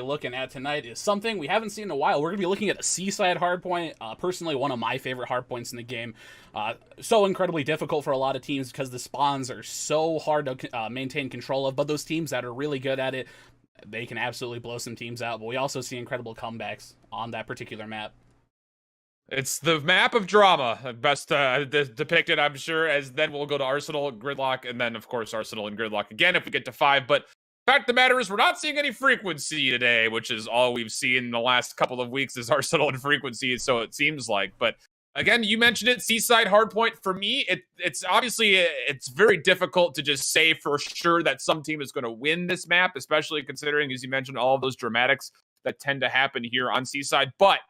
looking at tonight is something we haven't seen in a while. We're going to be looking at a seaside hardpoint. Personally, one of my favorite hardpoints in the game. So incredibly difficult for a lot of teams because the spawns are so hard to maintain control of. But those teams that are really good at it, they can absolutely blow some teams out. But we also see incredible comebacks on that particular map. It's the map of drama, best depicted, I'm sure, as then we'll go to Arsenal, Gridlock, and then, of course, Arsenal and Gridlock again if we get to 5. But fact of the matter is we're not seeing any frequency today, which is all we've seen in the last couple of weeks is Arsenal and frequency, so it seems like. But again, you mentioned it, Seaside Hardpoint. For me, it's obviously it's very difficult to just say for sure that some team is going to win this map, especially considering, as you mentioned, all of those dramatics that tend to happen here on Seaside. But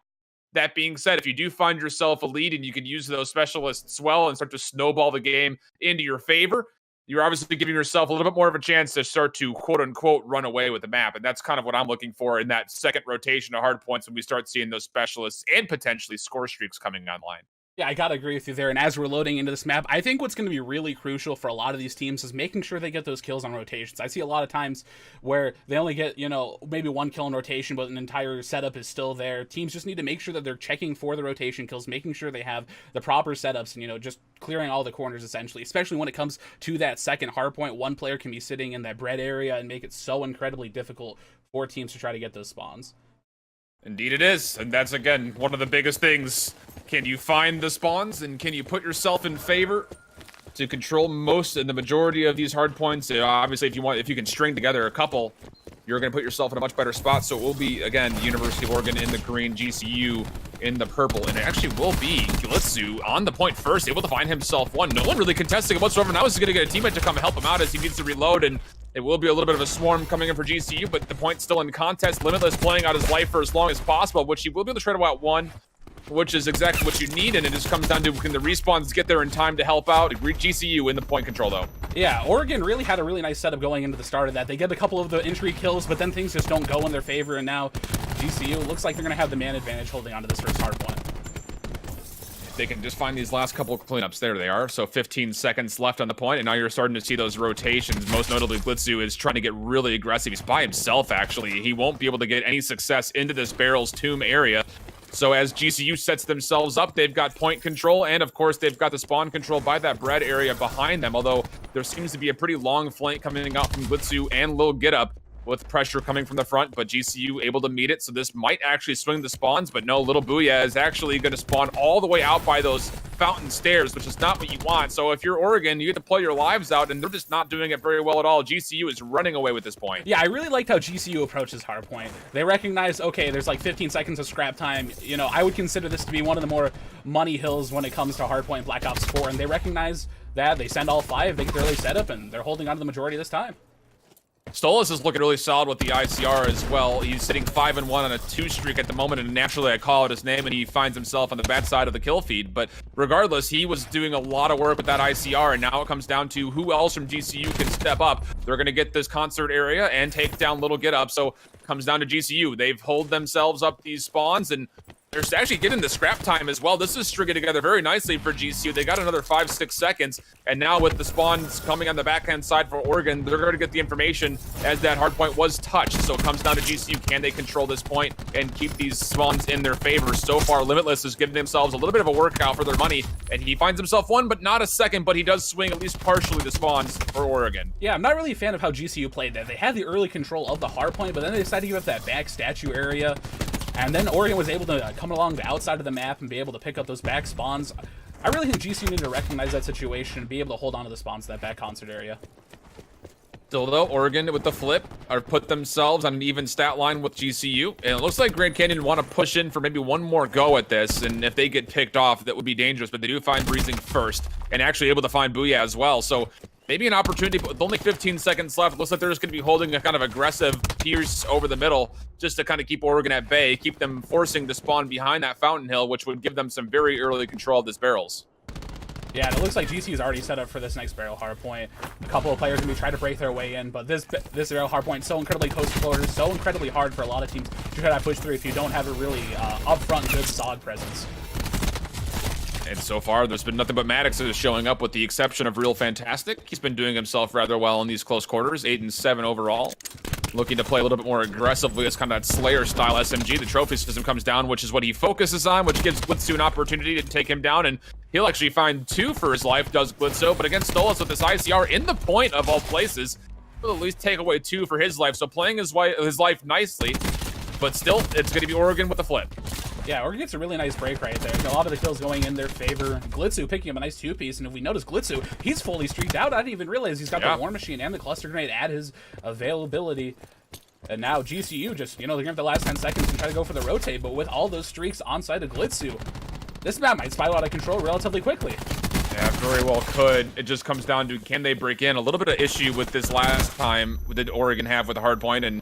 that being said, if you do find yourself a lead and you can use those specialists well and start to snowball the game into your favor, you're obviously giving yourself a little bit more of a chance to start to quote-unquote run away with the map. And that's kind of what I'm looking for in that second rotation of hard points when we start seeing those specialists and potentially score streaks coming online. Yeah, I gotta agree with you there. And as we're loading into this map, I think what's going to be really crucial for a lot of these teams is making sure they get those kills on rotations. I see a lot of times where they only get, maybe one kill in rotation, but an entire setup is still there. Teams just need to make sure that they're checking for the rotation kills, making sure they have the proper setups, and, just clearing all the corners essentially, especially when it comes to that second hard point. One player can be sitting in that bread area and make it so incredibly difficult for teams to try to get those spawns. Indeed it is, and that's, again, one of the biggest things. Can you find the spawns, and can you put yourself in favor to control most and the majority of these hard points? Obviously, if you can string together a couple, you're going to put yourself in a much better spot. So it will be, again, University of Oregon in the green, GCU in the purple, and it actually will be Glitzu on the point first, able to find himself one. No one really contesting it whatsoever. Now he's going to get a teammate to come help him out as he needs to reload, and it will be a little bit of a swarm coming in for GCU, but the point's still in contest. Limitless playing out his life for as long as possible, which he will be able to shred out one, which is exactly what you need, and it just comes down to can the respawns get there in time to help out. GCU in the point control, though. Yeah, Oregon really had a really nice setup going into the start of that. They get a couple of the entry kills, but then things just don't go in their favor, and now GCU looks like they're going to have the man advantage holding onto this first hard point. They can just find these last couple of cleanups. There they are. So 15 seconds left on the point, and now you're starting to see those rotations. Most notably, Glitzu is trying to get really aggressive. He's by himself, actually. He won't be able to get any success into this Barrel's tomb area. So as GCU sets themselves up, they've got point control, and of course, they've got the spawn control by that bread area behind them, although there seems to be a pretty long flank coming out from Glitzu and Lil Get Up, with pressure coming from the front, but GCU able to meet it, so this might actually swing the spawns, but no, Little Booyah is actually going to spawn all the way out by those fountain stairs, which is not what you want. So if you're Oregon, you get to play your lives out, and they're just not doing it very well at all. GCU is running away with this point. Yeah, I really liked how GCU approaches hardpoint. They recognize, okay, there's like 15 seconds of scrap time. I would consider this to be one of the more money hills when it comes to hardpoint Black Ops 4, and they recognize that. They send all 5, they get their early setup, and they're holding on to the majority this time. Stolas is looking really solid with the ICR as well. He's sitting 5-1 on a 2 streak at the moment, and naturally I call out his name and he finds himself on the bad side of the kill feed. But regardless, he was doing a lot of work with that ICR, and now it comes down to who else from GCU can step up. They're going to get this concert area and take down Little Get Up, so it comes down to GCU. They've holed themselves up these spawns, and they're actually getting the scrap time as well. This is stringing together very nicely for GCU. They got another 5-6 seconds, and now with the spawns coming on the backhand side for Oregon, they're going to get the information as that hard point was touched. So it comes down to GCU. Can they control this point and keep these spawns in their favor? So far, Limitless is giving themselves a little bit of a workout for their money, and he finds himself one, but not a second, but he does swing at least partially the spawns for Oregon. Yeah, I'm not really a fan of how GCU played that. They had the early control of the hard point, but then they decided to give up that back statue area. And then Oregon was able to come along the outside of the map and be able to pick up those back spawns. I really think GCU need to recognize that situation and be able to hold on to the spawns to that back concert area. Still though, Oregon with the flip are put themselves on an even stat line with GCU. And it looks like Grand Canyon want to push in for maybe one more go at this. And if they get picked off, that would be dangerous. But they do find Breezing first and actually able to find Booyah as well. So maybe an opportunity, but with only 15 seconds left, it looks like they're just going to be holding a kind of aggressive pierce over the middle just to kind of keep Oregon at bay, keep them forcing to spawn behind that fountain hill, which would give them some very early control of this barrels. Yeah, and it looks like GC is already set up for this next barrel hardpoint. A couple of players going to be trying to break their way in, but this barrel hardpoint is so incredibly close to quarters, so incredibly hard for a lot of teams to try to push through if you don't have a really upfront good solid presence. And so far, there's been nothing but Maddox is showing up with the exception of Real Fantastic. He's been doing himself rather well in these close quarters, 8 and 7 overall. looking to play a little bit more aggressively. It's kind of that Slayer style SMG. The trophy system comes down, which is what he focuses on, which gives Glitzu an opportunity to take him down, and he'll actually find 2 for his life, does Glitzu. But against Stolas with this ICR in the point of all places, will at least take away 2 for his life. So playing his life nicely, but still, it's going to be Oregon with the flip. Yeah, Oregon gets a really nice break right there. A lot of the kills going in their favor. Glitzu picking up a nice 2-piece, and if we notice Glitzu, he's fully streaked out. I didn't even realize he's got the War Machine and the Cluster Grenade at his availability. And now GCU just, they're going to have the last 10 seconds and try to go for the rotate, but with all those streaks on side of Glitzu, this map might spiral out of control relatively quickly. Yeah, very well could. It just comes down to, can they break in? A little bit of issue with this last time did Oregon have with the hard point, and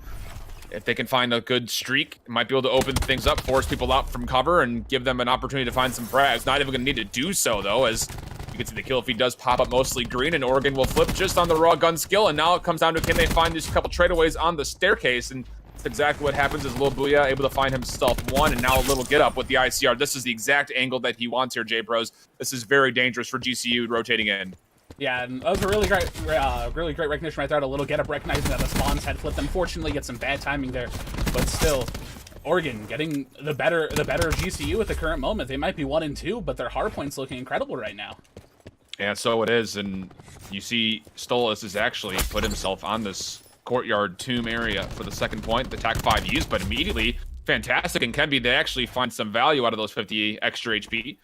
if they can find a good streak, might be able to open things up, force people out from cover, and give them an opportunity to find some frags. Not even going to need to do so, though, as you can see the kill feed does pop up mostly green, and Oregon will flip just on the raw gun skill, and now it comes down to, can they find just a couple tradeaways on the staircase, and that's exactly what happens is Lil Booyah able to find himself 1, and now a little get up with the ICR. This is the exact angle that he wants here, J-Bros. This is very dangerous for GCU rotating in. Yeah, and that was a really great recognition right there. A little get up, recognizing that the spawns had flipped. Unfortunately, get some bad timing there, but still, Oregon getting the better of GCU at the current moment. They might be 1 and 2, but their hard point's looking incredible right now. Yeah, so it is, and you see Stolas has actually put himself on this courtyard tomb area for the second point. The TAC 5 used, but immediately fantastic, and Kenby, they actually find some value out of those 50 extra HP,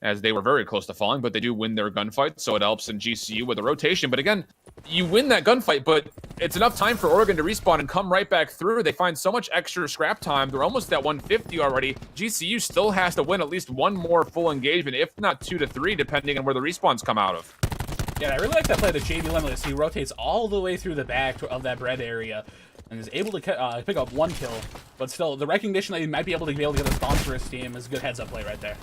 as they were very close to falling, but they do win their gunfight, so it helps in GCU with a rotation. But again, you win that gunfight, but it's enough time for Oregon to respawn and come right back through. They find so much extra scrap time. They're almost at 150 already. GCU still has to win at least 1 more full engagement, if not 2 to 3, depending on where the respawns come out of. Yeah, I really like that play, the JV Limitless. He rotates all the way through the back of that bread area and is able to pick up 1 kill. But still, the recognition that he might be able to get a spawn for his team is a good heads-up play right there.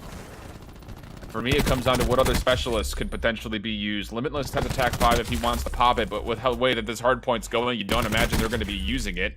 For me, it comes down to what other specialists could potentially be used. Limitless has attack 5 if he wants to pop it, but with the way that this hard point's going, you don't imagine they're going to be using it.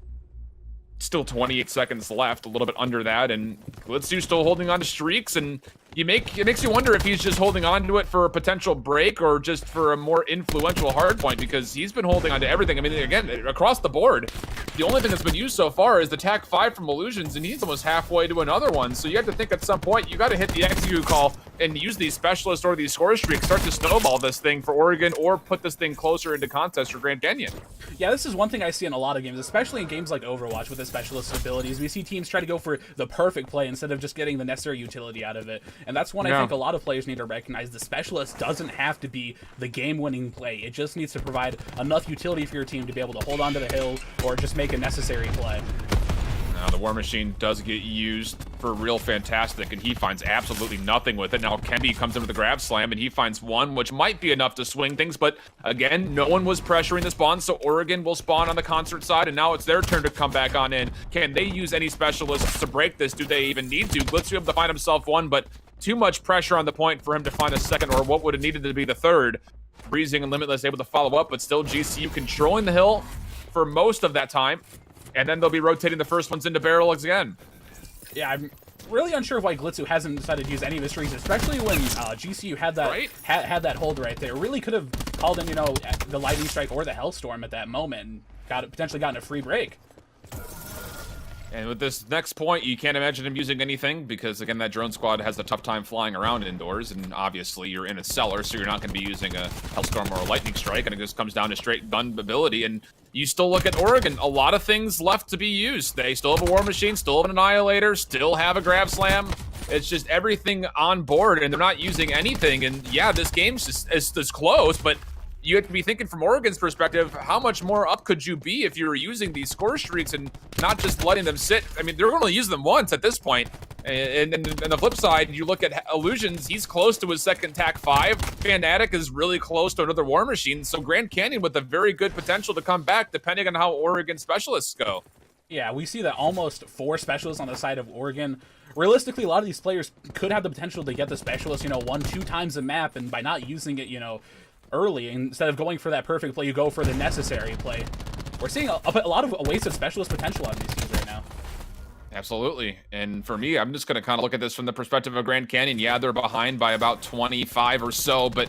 Still 28 seconds left, a little bit under that, and Glitzu still holding on to streaks, and it makes you wonder if he's just holding on to it for a potential break or just for a more influential hard point, because he's been holding on to everything. I mean, again, across the board, the only thing that's been used so far is the TAC 5 from Illusions, and he's almost halfway to another one. So you have to think at some point, you got to hit the execute call and use these specialists or these score streaks, start to snowball this thing for Oregon, or put this thing closer into contest for Grand Canyon. Yeah, this is one thing I see in a lot of games, especially in games like Overwatch with the specialist abilities. We see teams try to go for the perfect play instead of just getting the necessary utility out of it. And that's one I think a lot of players need to recognize. The specialist doesn't have to be the game-winning play. It just needs to provide enough utility for your team to be able to hold on to the hill or just make a necessary play. Now, the War Machine does get used for real fantastic, and he finds absolutely nothing with it. Now, Kenby comes in with the grab slam, and he finds 1, which might be enough to swing things, but again, no one was pressuring the spawn, so Oregon will spawn on the concert side, and now it's their turn to come back on in. Can they use any specialists to break this? Do they even need to? Glitz able to find himself 1, but too much pressure on the point for him to find a second, or what would have needed to be the third. Breezing and Limitless able to follow up, but still GCU controlling the hill for most of that time. And then they'll be rotating the first ones into barrels again. Yeah, I'm really unsure why Glitzu hasn't decided to use any of his streaks, especially when GCU had that had that hold right there. Really could have called in, the Lightning Strike or the Hellstorm at that moment and potentially gotten a free break. And with this next point, you can't imagine him using anything because, again, that drone squad has a tough time flying around indoors, and obviously you're in a cellar, so you're not going to be using a Hellstorm or a Lightning Strike, and it just comes down to straight gun ability. And you still look at Oregon, a lot of things left to be used. They still have a War Machine, still have an Annihilator, still have a Grab Slam. It's just everything on board, and they're not using anything. And yeah, this game's just close, but you have to be thinking from Oregon's perspective, how much more up could you be if you were using these score streaks and not just letting them sit? I mean, they're going to use them once at this point. And on the flip side, you look at Illusions, he's close to his second TAC 5. Fanatic is really close to another War Machine. So Grand Canyon with a very good potential to come back, depending on how Oregon specialists go. Yeah, we see that almost 4 specialists on the side of Oregon. Realistically, a lot of these players could have the potential to get the specialist, 1-2 times a map, and by not using it, early, instead of going for that perfect play, you go for the necessary play. We're seeing a lot of wasted specialist potential on these teams right now. Absolutely. And for me, I'm just going to kind of look at this from the perspective of Grand Canyon. Yeah, they're behind by about 25 or so, but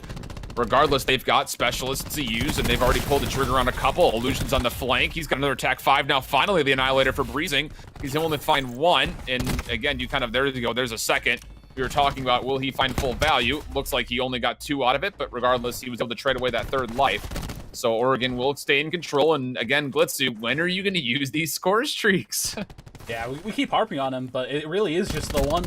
regardless, they've got specialists to use, and they've already pulled the trigger on a couple. Illusions on the flank. He's got another attack 5 now. Finally, the Annihilator for Breezing. He's able to find 1, and again, you kind of, there you go, there's a second. We were talking about, will he find full value? Looks like he only got 2 out of it, but regardless, he was able to trade away that 3rd life. So Oregon will stay in control, and again, Glitzu, when are you going to use these score streaks? Yeah, we keep harping on him, but it really is just the one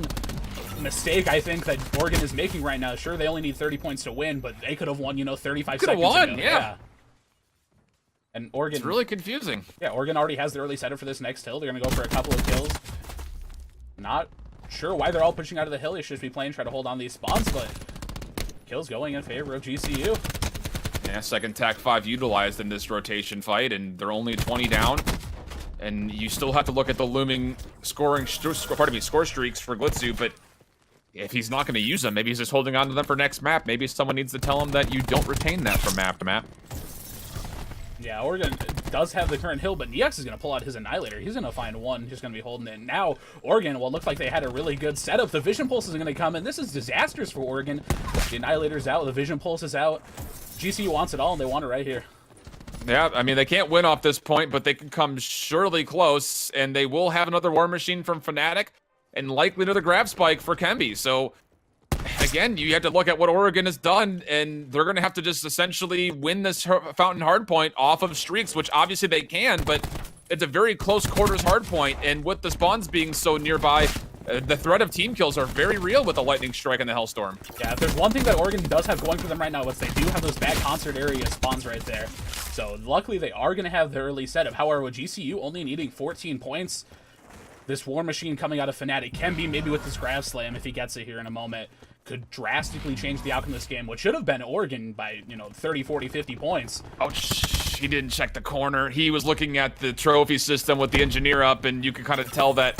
mistake I think that Oregon is making right now. Sure, they only need 30 points to win, but they could have won, 35 could have seconds won, ago. yeah. And Oregon... It's really confusing. Yeah, Oregon already has the early setup for this next hill. They're going to go for a couple of kills. Not sure why they're all pushing out of the hill. They should be playing, try to hold on these spawns, but kills going in favor of GCU. Yeah, second TAC 5 utilized in this rotation fight, and they're only 20 down. And you still have to look at the looming score streaks for Glitzu, but if he's not going to use them, maybe he's just holding on to them for next map. Maybe someone needs to tell him that you don't retain that from map to map. Yeah, Oregon does have the current hill, but Nex is going to pull out his Annihilator. He's going to find 1. He's going to be holding it. Now, Oregon, well, it looks like they had a really good setup. The Vision Pulse is going to come in. This is disastrous for Oregon. The Annihilator's out. The Vision Pulse is out. GCU wants it all, and they want it right here. Yeah, I mean, they can't win off this point, but they can come surely close, and they will have another War Machine from Fnatic, and likely another grab spike for Kemby. So, again, you have to look at what Oregon has done, and they're going to have to just essentially win this Fountain Hardpoint off of streaks, which obviously they can, but it's a very close quarters hardpoint, and with the spawns being so nearby, the threat of team kills are very real with the Lightning Strike and the Hellstorm. Yeah, if there's one thing that Oregon does have going for them right now, is they do have those bad concert area spawns right there. So luckily they are going to have the early setup. However, with GCU only needing 14 points, this War Machine coming out of Fnatic can be, maybe with this Grab Slam, if he gets it here in a moment, could drastically change the outcome of this game, which should have been Oregon by, 30, 40, 50 points. Oh, he didn't check the corner. He was looking at the trophy system with the engineer up, and you could kind of tell that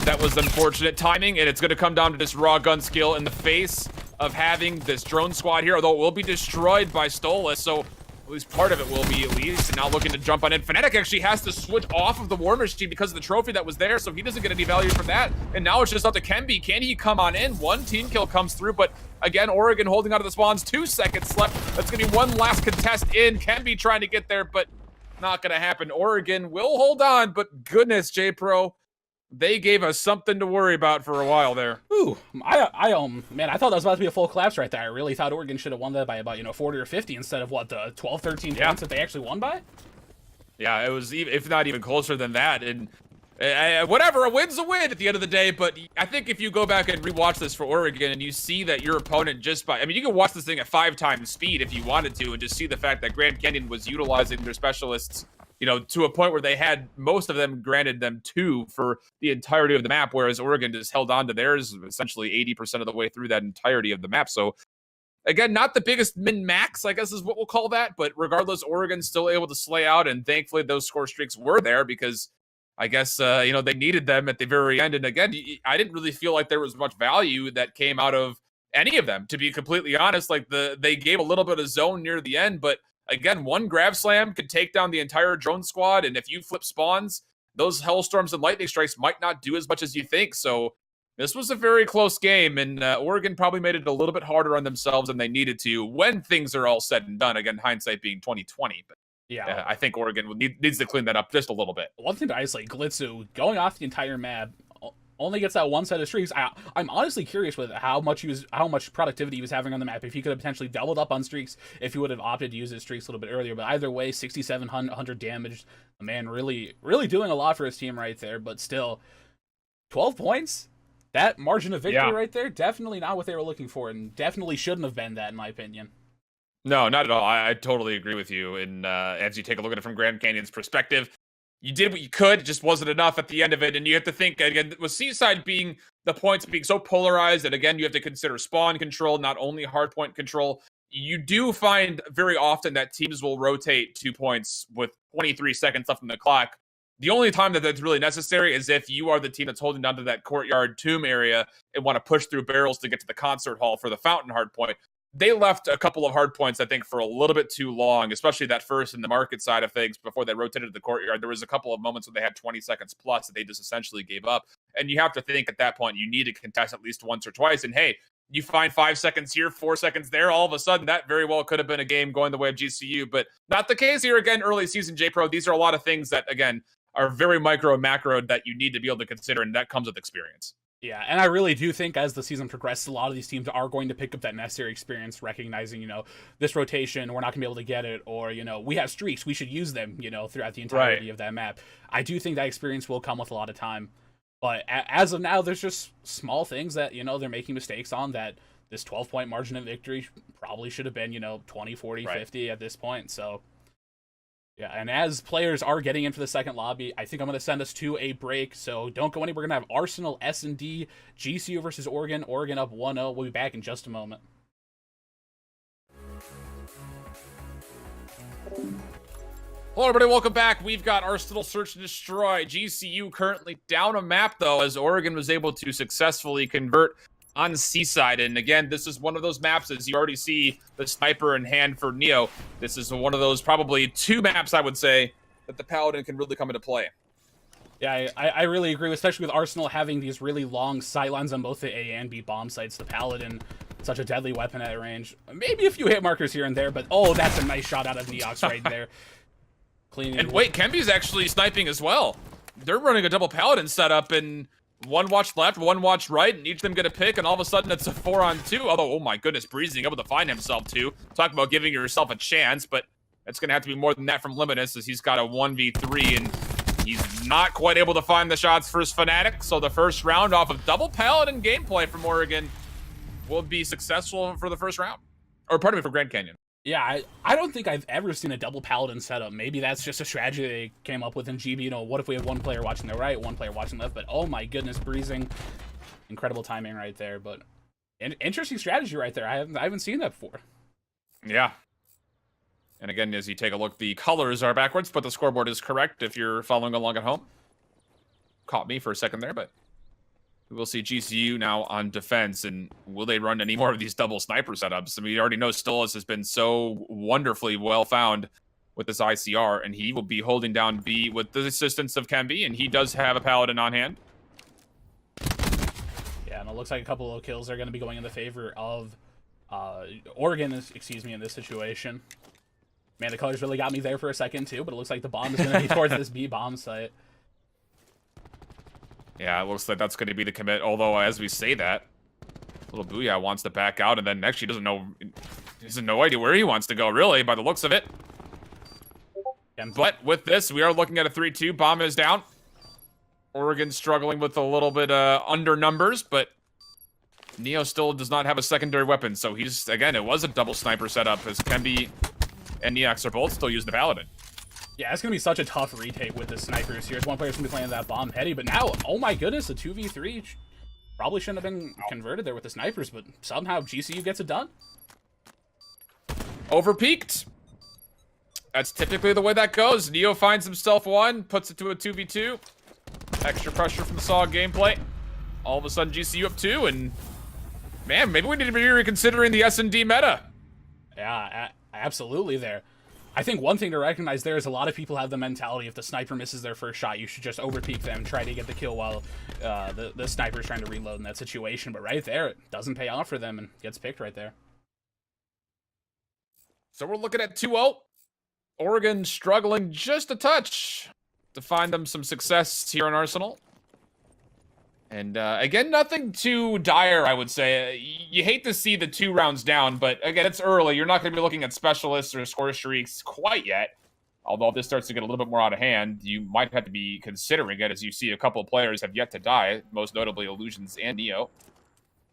that was unfortunate timing, and it's going to come down to this raw gun skill in the face of having this drone squad here, although it will be destroyed by Stolas, so at least part of it will be, at least. And now looking to jump on in. Fnatic actually has to switch off of the War Machine because of the trophy that was there, so he doesn't get any value from that. And now it's just up to Kemby. Can he come on in? 1 team kill comes through, but again, Oregon holding onto the spawns. 2 seconds left. That's going to be one last contest in. Kemby trying to get there, but not going to happen. Oregon will hold on, but goodness, J-Pro, they gave us something to worry about for a while there. Ooh, man, I thought that was about to be a full collapse right there. I really thought Oregon should have won that by about, 40 or 50 instead of, what, the 12, 13 points that they actually won by? Yeah, it was, if not even closer than that. And whatever, a win's a win at the end of the day. But I think if you go back and rewatch this for Oregon and you see that your opponent just by, I mean, you can watch this thing at 5 times speed if you wanted to and just see the fact that Grand Canyon was utilizing their specialists, to a point where they had most of them granted them 2 for the entirety of the map, whereas Oregon just held on to theirs essentially 80% of the way through that entirety of the map. So again, not the biggest min-max, I guess is what we'll call that, but regardless, Oregon's still able to slay out, and thankfully those score streaks were there because I guess, they needed them at the very end. And again, I didn't really feel like there was much value that came out of any of them, to be completely honest. Like, they gave a little bit of zone near the end, but again, 1 grab slam could take down the entire drone squad, and if you flip spawns, those Hellstorms and Lightning Strikes might not do as much as you think. So this was a very close game, and Oregon probably made it a little bit harder on themselves than they needed to when things are all said and done. Again, hindsight being 2020, but yeah, I think Oregon needs to clean that up just a little bit. One thing to isolate, Glitzu going off the entire map only gets that 1 set of streaks. I'm honestly curious with how much productivity he was having on the map. If he could have potentially doubled up on streaks, if he would have opted to use his streaks a little bit earlier. But either way, 6,700 damage. The man really, really doing a lot for his team right there. But still, 12 points. That margin of victory right there, definitely not what they were looking for, and definitely shouldn't have been that, in my opinion. No, not at all. I totally agree with you. And as you take a look at it from Grand Canyon's perspective, you did what you could, it just wasn't enough at the end of it. And you have to think, again, with Seaside being the points being so polarized, and again, you have to consider spawn control, not only hardpoint control. You do find very often that teams will rotate 2 points with 23 seconds left on the clock. The only time that that's really necessary is if you are the team that's holding down to that courtyard tomb area and want to push through barrels to get to the concert hall for the fountain hardpoint. They left a couple of hard points, I think, for a little bit too long, especially that first in the market side of things before they rotated to the courtyard. There was a couple of moments where they had 20 seconds plus that they just essentially gave up. And you have to think at that point, you need to contest at least once or twice. And hey, you find 5 seconds here, 4 seconds there. All of a sudden, that very well could have been a game going the way of GCU, but not the case here. Again, early season J-Pro. These are a lot of things that, again, are very micro and macro that you need to be able to consider, and that comes with experience. Yeah, and I really do think as the season progresses, a lot of these teams are going to pick up that necessary experience, recognizing, this rotation, we're not going to be able to get it, or, we have streaks, we should use them, throughout the entirety of that map. I do think that experience will come with a lot of time. But as of now, there's just small things that, they're making mistakes on that this 12-point margin of victory probably should have been, 20, 40, 50 at this point. So, yeah, and as players are getting into the second lobby, I think I'm going to send us to a break. So don't go anywhere. We're going to have Arsenal, S&D, GCU versus Oregon. Oregon up 1-0. We'll be back in just a moment. Hello, everybody. Welcome back. We've got Arsenal Search and Destroy. GCU currently down a map, though, as Oregon was able to successfully convert on Seaside. And again, this is one of those maps, as you already see the sniper in hand for Neo. This is one of those probably 2 maps, I would say, that the Paladin can really come into play. Yeah, I really agree, especially with Arsenal having these really long sightlines on both the A and B bomb sites. The Paladin, such a deadly weapon at range. Maybe a few hit markers here and there, but oh, that's a nice shot out of Neox right there. Cleaning. And wait, Kemby's actually sniping as well. They're running a double Paladin setup, and one watch left, one watch right, and each of them get a pick, and all of a sudden it's a 4-on-2. Although, oh my goodness, Breezing able to find himself too. Talk about giving yourself a chance, but it's going to have to be more than that from Limitus, as he's got a 1v3, and he's not quite able to find the shots for his Fnatic. So the first round off of double Paladin gameplay from Oregon will be successful for the first round. Or pardon me, for Grand Canyon. Yeah, I don't think I've ever seen a double Paladin setup. Maybe that's just a strategy they came up with in GB. What if we have one player watching the right, one player watching the left? But oh my goodness, Breezing. Incredible timing right there. But an interesting strategy right there. I haven't seen that before. Yeah. And again, as you take a look, the colors are backwards, but the scoreboard is correct if you're following along at home. Caught me for a second there, but we will see GCU now on defense, and will they run any more of these double sniper setups? I mean, you already know Stolas has been so wonderfully well found with this ICR, and he will be holding down B with the assistance of Kemby, and he does have a Paladin on hand. Yeah, and it looks like a couple of kills are going to be going in the favor of Oregon, in this situation. Man, the colors really got me there for a second, too, but it looks like the bomb is going to be towards this B bomb site. Yeah, it looks like that's going to be the commit, although as we say that, little Booyah wants to back out, and then actually doesn't know, he has no idea where he wants to go, really, by the looks of it. But with this, we are looking at a 3-2. Bomb is down. Oregon struggling with a little bit under numbers, but Neo still does not have a secondary weapon, so he's, again, it was a double sniper setup, as Kemby and Neox are both still using the Paladin. Yeah, it's going to be such a tough retake with the snipers here. One player's going to be playing that bomb heady, but now, oh my goodness, a 2v3 probably shouldn't have been converted there with the snipers, but somehow GCU gets it done. Overpeaked. That's typically the way that goes. Neo finds himself one, puts it to a 2v2. Extra pressure from the Saw gameplay. All of a sudden, GCU up 2, and man, maybe we need to be reconsidering the S&D meta. Yeah, absolutely there. I think one thing to recognize there is a lot of people have the mentality if the sniper misses their first shot, you should just overpeak them, try to get the kill while the sniper's trying to reload in that situation. But right there, it doesn't pay off for them and gets picked right there. So we're looking at 2-0. Oregon struggling just a touch to find them some success here in Arsenal. And again, nothing too dire, I would say. You hate to see the 2 rounds down, but again, it's early. You're not going to be looking at specialists or score streaks quite yet. Although if this starts to get a little bit more out of hand, you might have to be considering it, as you see a couple of players have yet to die, most notably Illusions and Neo.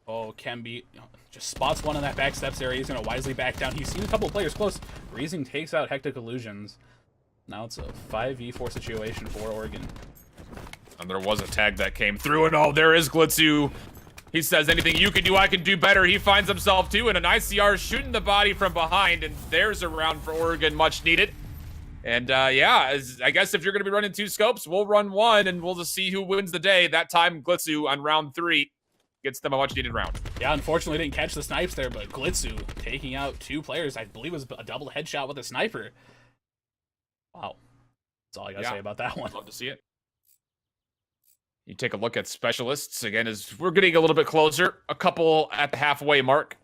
Oh, Kemby just spots one in that backsteps area. He's going to wisely back down. He's seen a couple of players close. Breezing takes out Hectic Illusions. Now it's a 5v4 situation for Oregon. And there was a tag that came through, and oh, there is Glitzu. He says, anything you can do, I can do better. He finds himself, too, in an ICR shooting the body from behind, and there's a round for Oregon, much needed. And, yeah, I guess if you're going to be running 2 scopes, we'll run 1, and we'll just see who wins the day. That time, Glitzu on round 3 gets them a much-needed round. Yeah, unfortunately, didn't catch the snipes there, but Glitzu taking out 2 players. I believe it was a double headshot with a sniper. Wow. That's all I got to say about that one. Love to see it. You take a look at specialists again as we're getting a little bit closer. A couple at the halfway mark.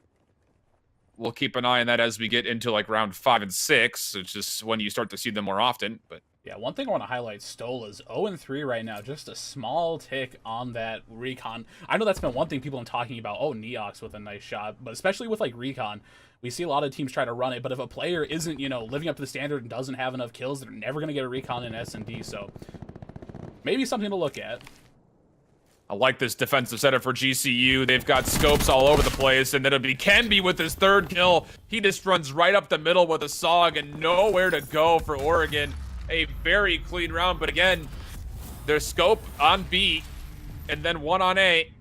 We'll keep an eye on that as we get into like round 5 and 6, which is when you start to see them more often. But yeah, one thing I want to highlight, Stoll is 0-3 right now. Just a small tick on that recon. I know that's been one thing people have been talking about. Oh, Neox with a nice shot. But especially with like recon, we see a lot of teams try to run it. But if a player isn't, living up to the standard and doesn't have enough kills, they're never going to get a recon in S&D. So maybe something to look at. I like this defensive setup for GCU. They've got scopes all over the place, and then it'll be Kenby with his 3rd kill. He just runs right up the middle with a SOG and nowhere to go for Oregon. A very clean round, but again, their scope on B and then 1 on A,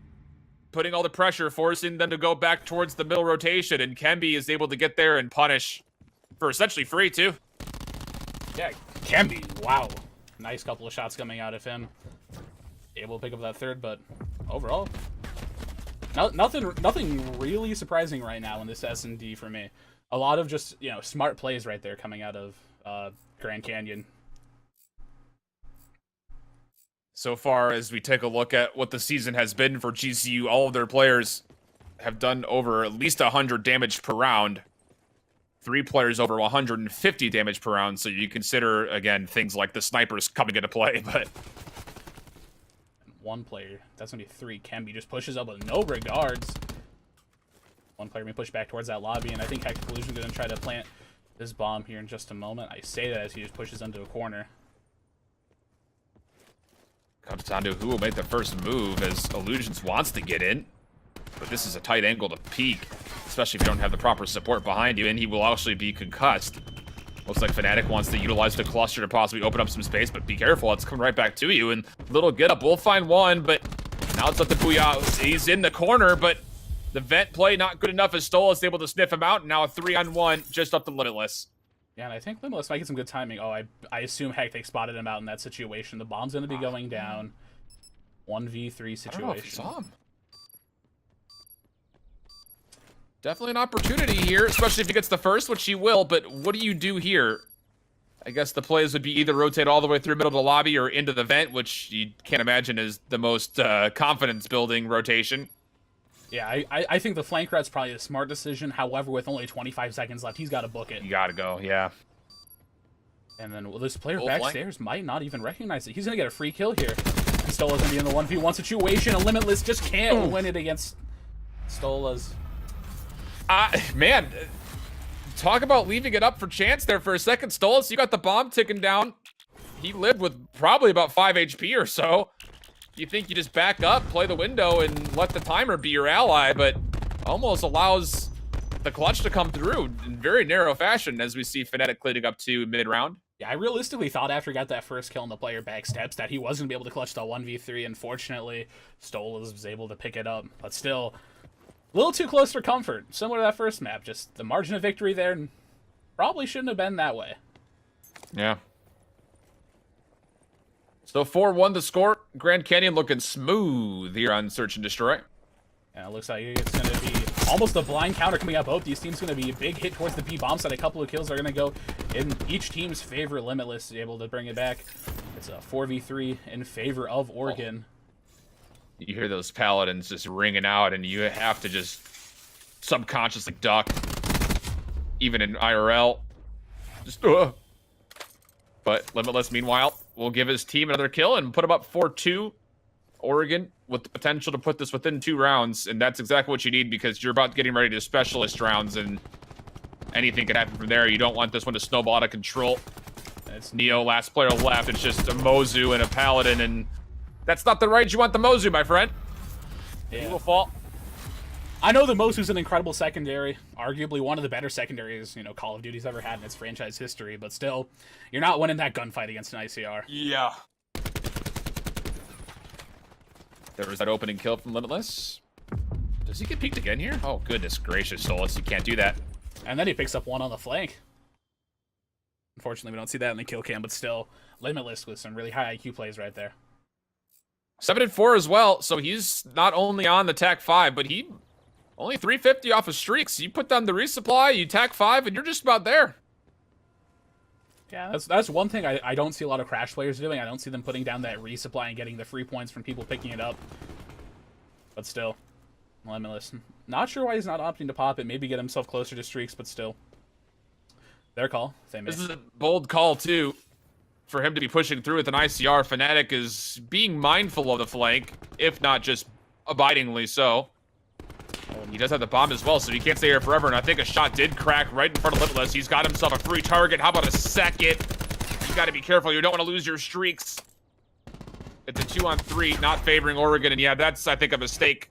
putting all the pressure, forcing them to go back towards the middle rotation, and Kenby is able to get there and punish for essentially free, too. Yeah, Kenby, wow. Nice couple of shots coming out of him. Able to pick up that 3rd, but overall, nothing really surprising right now in this S&D for me. A lot of just, smart plays right there coming out of Grand Canyon. So far, as we take a look at what the season has been for GCU, all of their players have done over at least 100 damage per round. 3 players over 150 damage per round, so you consider, again, things like the snipers coming into play, but... 1 player, that's gonna be 3. Kenby just pushes up with no regards. 1 player may push back towards that lobby, and I think Hectic Illusion gonna try to plant this bomb here in just a moment. I say that as he just pushes into a corner. Comes down to who will make the first move, as Illusions wants to get in. But this is a tight angle to peek, especially if you don't have the proper support behind you, and he will actually be concussed. Looks like Fnatic wants to utilize the cluster to possibly open up some space, but be careful, it's coming right back to you. And little get up, we'll find one, but now it's up to Booyah. He's in the corner, but the vent play not good enough as Stoll is able to sniff him out. And now a 3-on-1 just up to Limitless. Yeah, and I think Limitless might get some good timing. Oh, I assume Hectic spotted him out in that situation. The bomb's going to be going down. 1v3 situation. I don't know if he saw him. Definitely an opportunity here, especially if he gets the first, which he will, but what do you do here? I guess the plays would be either rotate all the way through middle of the lobby or into the vent, which you can't imagine is the most confidence-building rotation. Yeah, I think the flank rout's probably a smart decision. However, with only 25 seconds left, he's got to book it. You gotta go, yeah. And then this player backstairs might not even recognize it. He's going to get a free kill here. And Stola's going to be in the 1v1 situation, and Limitless just can't win it against Stola's. Man, talk about leaving it up for chance there for a second. Stolas, you got the bomb ticking down. He lived with probably about 5 HP or so. You think you just back up, play the window, and let the timer be your ally, but almost allows the clutch to come through in very narrow fashion as we see Fnatic cleaning up to mid-round. Yeah, I realistically thought after he got that first kill and the player backsteps that he was going to be able to clutch the 1v3. Unfortunately, Stolas was able to pick it up, but still... a little too close for comfort. Similar to that first map. Just the margin of victory there probably shouldn't have been that way. Yeah. So 4-1 the score. Grand Canyon looking smooth here on Search and Destroy. And it looks like it's going to be almost a blind counter coming up. Both these teams going to be a big hit towards the B bomb side. A couple of kills are going to go in each team's favor. Limitless is able to bring it back. It's a 4v3 in favor of Oregon. You hear those paladins just ringing out, and you have to just subconsciously duck, even in IRL. Just, But Limitless, meanwhile, will give his team another kill and put him up 4-2. Oregon with the potential to put this within 2 rounds, and that's exactly what you need because you're about getting ready to specialist rounds, and anything can happen from there. You don't want this one to snowball out of control. It's Neo, last player left. It's just a Mozu and a Paladin, and that's not the range you want the Mozu, my friend. Yeah. He will fall. I know the Mozu's an incredible secondary, arguably one of the better secondaries, Call of Duty's ever had in its franchise history, but still, you're not winning that gunfight against an ICR. Yeah. There was that opening kill from Limitless. Does he get peeked again here? Oh, goodness gracious, Solus, you can't do that. And then he picks up one on the flank. Unfortunately, we don't see that in the kill cam, but still, Limitless with some really high IQ plays right there. 7-4 as well, so he's not only on the TAC 5, but he only 350 off of streaks. You put down the resupply, you TAC 5, and you're just about there. Yeah, that's one thing I don't see a lot of Crash players doing. I don't see them putting down that resupply and getting the free points from people picking it up. But still, Limitless. Not sure why he's not opting to pop it. Maybe get himself closer to streaks, but still. Their call. This is a bold call, too, for him to be pushing through with an ICR. Fnatic is being mindful of the flank, if not just abidingly so. He does have the bomb as well, so he can't stay here forever, and I think a shot did crack right in front of Limitless. He's got himself a free target. How about a second? You got to be careful. You don't want to lose your streaks. It's a 2-on-3, not favoring Oregon, and yeah, that's, I think, a mistake.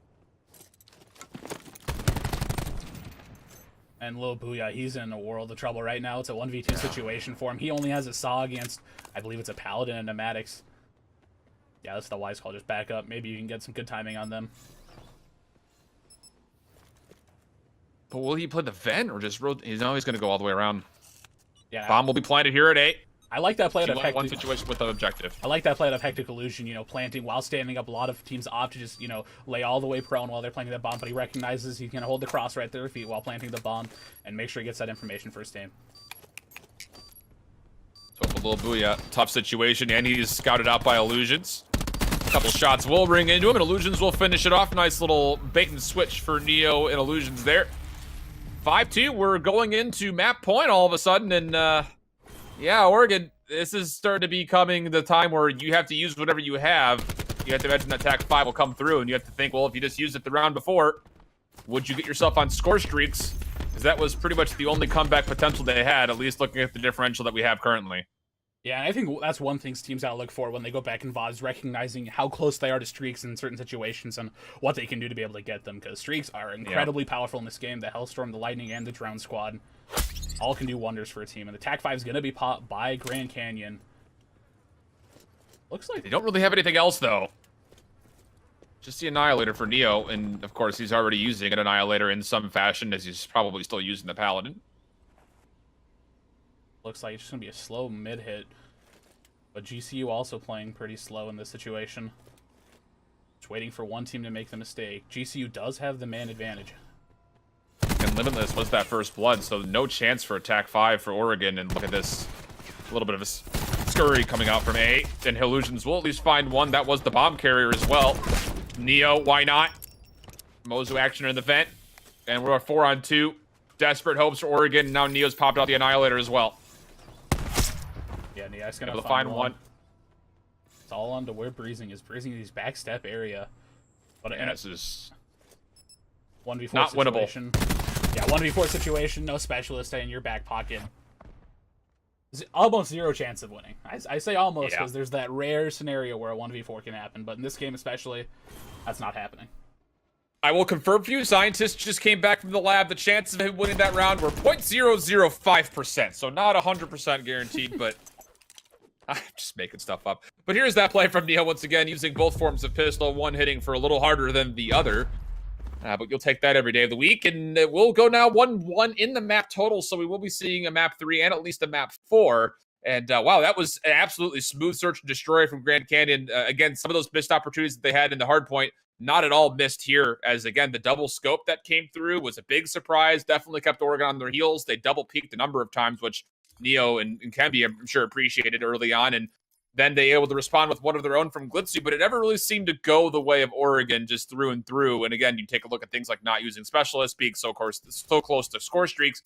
And Lil Booyah, he's in a world of trouble right now. It's a 1v2 situation for him. He only has a saw against, I believe it's a Paladin and Pneumatics. Yeah, that's the wise call. Just back up. Maybe you can get some good timing on them. But will he play the vent or just roll? He's always going to go all the way around. Yeah. Bomb will be planted here at 8. I like that play out of Hectic. One situation with the objective. I like that play out of Hectic Illusion, you know, planting while standing up. A lot of teams opt to just, you know, lay all the way prone while they're planting that bomb, but he recognizes he's going to hold the cross right at their feet while planting the bomb and make sure he gets that information first aim. So a little Booyah, tough situation, and he's scouted out by Illusions. A couple shots will ring into him, and Illusions will finish it off. Nice little bait and switch for Neo and Illusions there. 5-2, we're going into map point all of a sudden, and yeah, Oregon, this is starting to be becoming the time where you have to use whatever you have. You have to imagine that Attack 5 will come through, and you have to think, well, if you just used it the round before, would you get yourself on score streaks? Because that was pretty much the only comeback potential they had, at least looking at the differential that we have currently. Yeah, and I think that's one thing teams gotta look for when they go back in VODs, recognizing how close they are to streaks in certain situations and what they can do to be able to get them, because streaks are incredibly powerful in this game. The Hellstorm, the Lightning, and the Drone Squad all can do wonders for a team, and the Attack 5 is gonna be popped by Grand Canyon. Looks like they don't really have anything else, though. Just the Annihilator for Neo, and of course he's already using an Annihilator in some fashion, as he's probably still using the Paladin. Looks like it's just going to be a slow mid-hit. But GCU also playing pretty slow in this situation. Just waiting for one team to make the mistake. GCU does have the man advantage. And Limitless was that first blood, so no chance for Attack 5 for Oregon. And look at this. A little bit of a scurry coming out from A. And Illusions will at least find one. That was the bomb carrier as well. Neo, why not? Mozu action in the vent. And we're 4-on-2. Desperate hopes for Oregon. Now Neo's popped out the Annihilator as well. Yeah, Neo's going to find one. It's all on to where Breezing is. Breezing in his back step area. But yeah, this is 1v4 not situation. Winnable. Yeah, 1v4 situation, no specialist in your back pocket. Almost zero chance of winning. I say almost because there's that rare scenario where a 1v4 can happen, but in this game especially, that's not happening. I will confirm for you, scientists just came back from the lab. The chances of him winning that round were 0.005%, so not 100% guaranteed, but I'm just making stuff up. But here's that play from Neo once again, using both forms of pistol, one hitting for a little harder than the other. But you'll take that every day of the week, and we'll go now 1-1 in the map total, so we will be seeing a map 3 and at least a map 4. And wow, that was an absolutely smooth search and destroy from Grand Canyon. Again, some of those missed opportunities that they had in the hard point, not at all missed here, as again, the double scope that came through was a big surprise, definitely kept Oregon on their heels. They double peaked a number of times, which Neo and Kemby, I'm sure, appreciated early on, and then they able to respond with one of their own from Glitzy, but it never really seemed to go the way of Oregon just through and through. And again, you take a look at things like not using specialists, being so close to score streaks,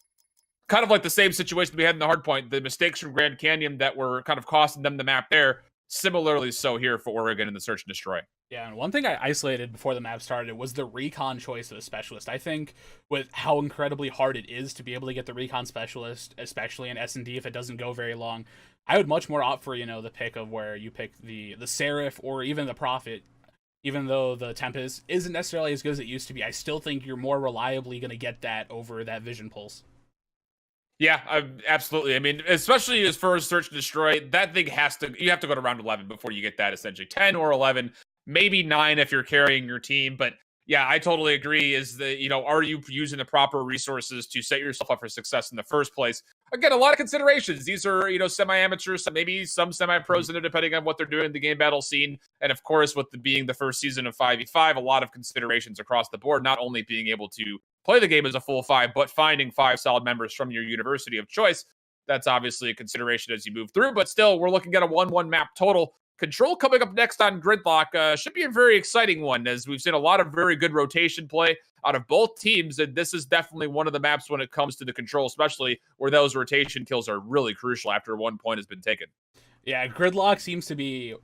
kind of like the same situation we had in the hard point, the mistakes from Grand Canyon that were kind of costing them the map there, similarly so here for Oregon in the search and destroy. Yeah, and one thing I isolated before the map started was the recon choice of the specialist. I think with how incredibly hard it is to be able to get the recon specialist, especially in S&D if it doesn't go very long, I would much more opt for, you know, the pick of where you pick the Seraph or even the Prophet. Even though the Tempest isn't necessarily as good as it used to be, I still think you're more reliably going to get that over that Vision Pulse. Yeah, absolutely. I mean, especially as far as search and destroy, that thing you have to go to round 11 before you get that, essentially. 10 or 11, maybe 9 if you're carrying your team. But yeah, I totally agree. Is that, you know, are you using the proper resources to set yourself up for success in the first place? Again, a lot of considerations. These are, you know, semi-amateurs, maybe some semi-pros in it, depending on what they're doing in the game battle scene. And of course, with being the first season of 5v5, a lot of considerations across the board, not only being able to play the game as a full 5, but finding 5 solid members from your university of choice. that's obviously a consideration as you move through. But still, we're looking at a 1-1 map total. Control coming up next on Gridlock should be a very exciting one, as we've seen a lot of very good rotation play out of both teams, and this is definitely one of the maps when it comes to the control, especially where those rotation kills are really crucial after 1 point has been taken. Yeah, Gridlock seems to be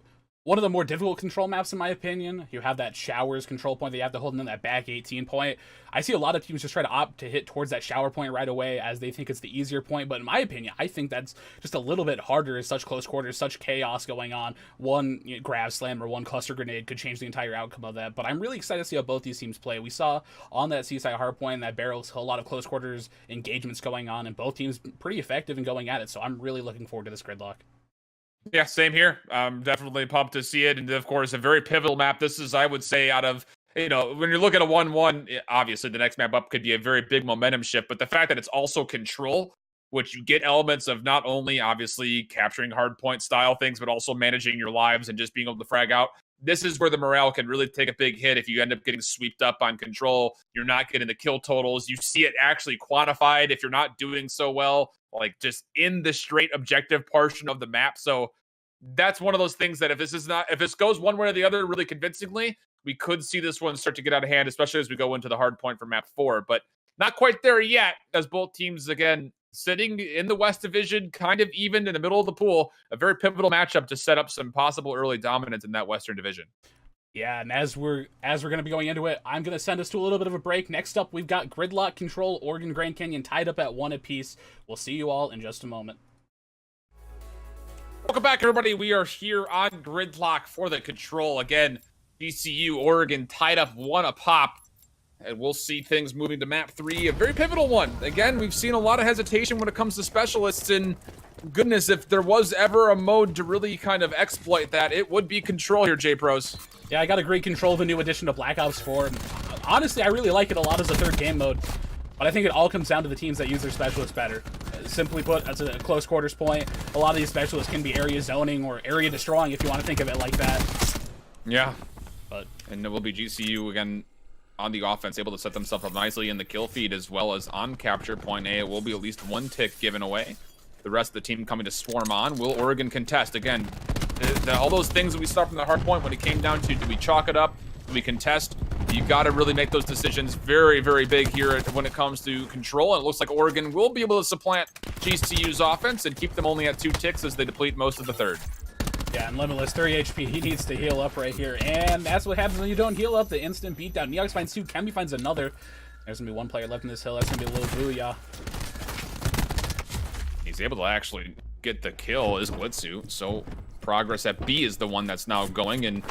one of the more difficult control maps, in my opinion. You have that showers control point that you have to hold, and then that back 18 point. I see a lot of teams just try to opt to hit towards that shower point right away as they think it's the easier point. But in my opinion, I think that's just a little bit harder. Such close quarters, such chaos going on. One grab slam or one cluster grenade could change the entire outcome of that. But I'm really excited to see how both these teams play. We saw on that CCL hardpoint, that barrels, a lot of close quarters engagements going on, and both teams pretty effective in going at it. So I'm really looking forward to this Gridlock. Yeah, same here. I'm definitely pumped to see it. And of course, a very pivotal map. This is, I would say, out of, when you look at a 1-1, obviously the next map up could be a very big momentum shift. But the fact that it's also control, which you get elements of not only obviously capturing hard point style things, but also managing your lives and just being able to frag out. This is where the morale can really take a big hit if you end up getting swept up on control. You're not getting the kill totals. You see it actually quantified if you're not doing so well, like just in the straight objective portion of the map. So that's one of those things that if this goes one way or the other really convincingly, we could see this one start to get out of hand, especially as we go into the hard point for map 4. But not quite there yet, as both teams, again, sitting in the West Division, kind of even in the middle of the pool, a very pivotal matchup to set up some possible early dominance in that Western Division. Yeah, and as we're going to be going into it, I'm going to send us to a little bit of a break. Next up, we've got Gridlock, Control, Oregon, Grand Canyon tied up at 1 apiece. We'll see you all in just a moment. Welcome back, everybody. We are here on Gridlock for the Control. Again, GCU, Oregon tied up 1 a pop. And we'll see things moving to map 3, a very pivotal one. Again, we've seen a lot of hesitation when it comes to specialists, and goodness, if there was ever a mode to really kind of exploit that, it would be Control here, J-Pros. Yeah, I got a great Control, the new addition to Black Ops 4. Honestly, I really like it a lot as a third game mode, but I think it all comes down to the teams that use their specialists better. Simply put, as a close quarters point, a lot of these specialists can be area zoning or area destroying, if you want to think of it like that. Yeah. And it will be GCU, again, on the offense, able to set themselves up nicely in the kill feed, as well as on capture point A. It will be at least 1 tick given away. The rest of the team coming to swarm on. Will Oregon contest? Again, all those things that we saw from the hard point when it came down to, do we chalk it up? Do we contest? You got to really make those decisions very, very big here when it comes to Control. And it looks like Oregon will be able to supplant GCU's offense and keep them only at 2 ticks as they deplete most of the third. Yeah, and Limitless, 30 HP, he needs to heal up right here. And that's what happens when you don't heal up, the instant beatdown. Neox finds 2, Kemi finds another. There's going to be 1 player left in this hill. That's going to be a little booyah. He's able to actually get the kill as Glitzu. So progress at B is the one that's now going, and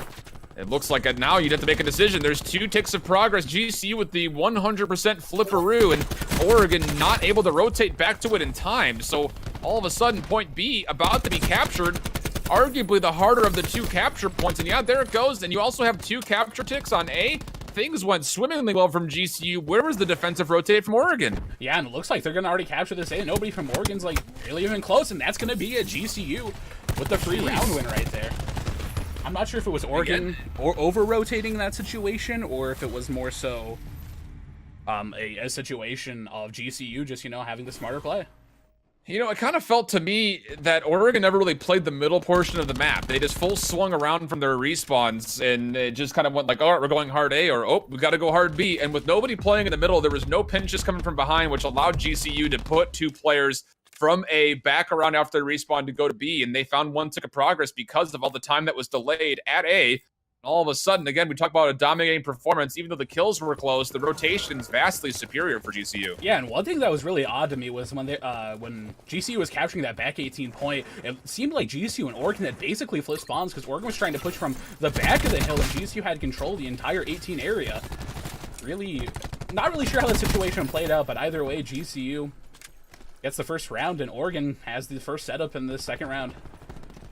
it looks like now you'd have to make a decision. There's 2 ticks of progress. GCU with the 100% flipperoo, and Oregon not able to rotate back to it in time. So all of a sudden, point B about to be captured. Arguably the harder of the 2 capture points. And yeah, there it goes. And you also have 2 capture ticks on A. Things went swimmingly well from GCU. Where was the defensive rotate from Oregon? Yeah, and it looks like they're going to already capture this A. Nobody from Oregon's like really even close, and that's going to be a GCU with the free round win right there. I'm not sure if it was Oregon or over-rotating that situation, or if it was more so a situation of GCU just, having the smarter play. It kind of felt to me that Oregon never really played the middle portion of the map. They just full swung around from their respawns, and it just kind of went like, all right, we're going hard A, or, oh, we got to go hard B. And with nobody playing in the middle, there was no pinches coming from behind, which allowed GCU to put 2 players from A back around after they respawn to go to B, and they found 1 tick of progress because of all the time that was delayed at A. All of a sudden, again, we talk about a dominating performance. Even though the kills were close, the rotation's vastly superior for GCU. Yeah, and one thing that was really odd to me was when GCU was capturing that back 18 point, it seemed like GCU and Oregon had basically flipped spawns because Oregon was trying to push from the back of the hill, and GCU had control of the entire 18 area. Really, not really sure how the situation played out, but either way, GCU gets the first round, and Oregon has the first setup in the second round.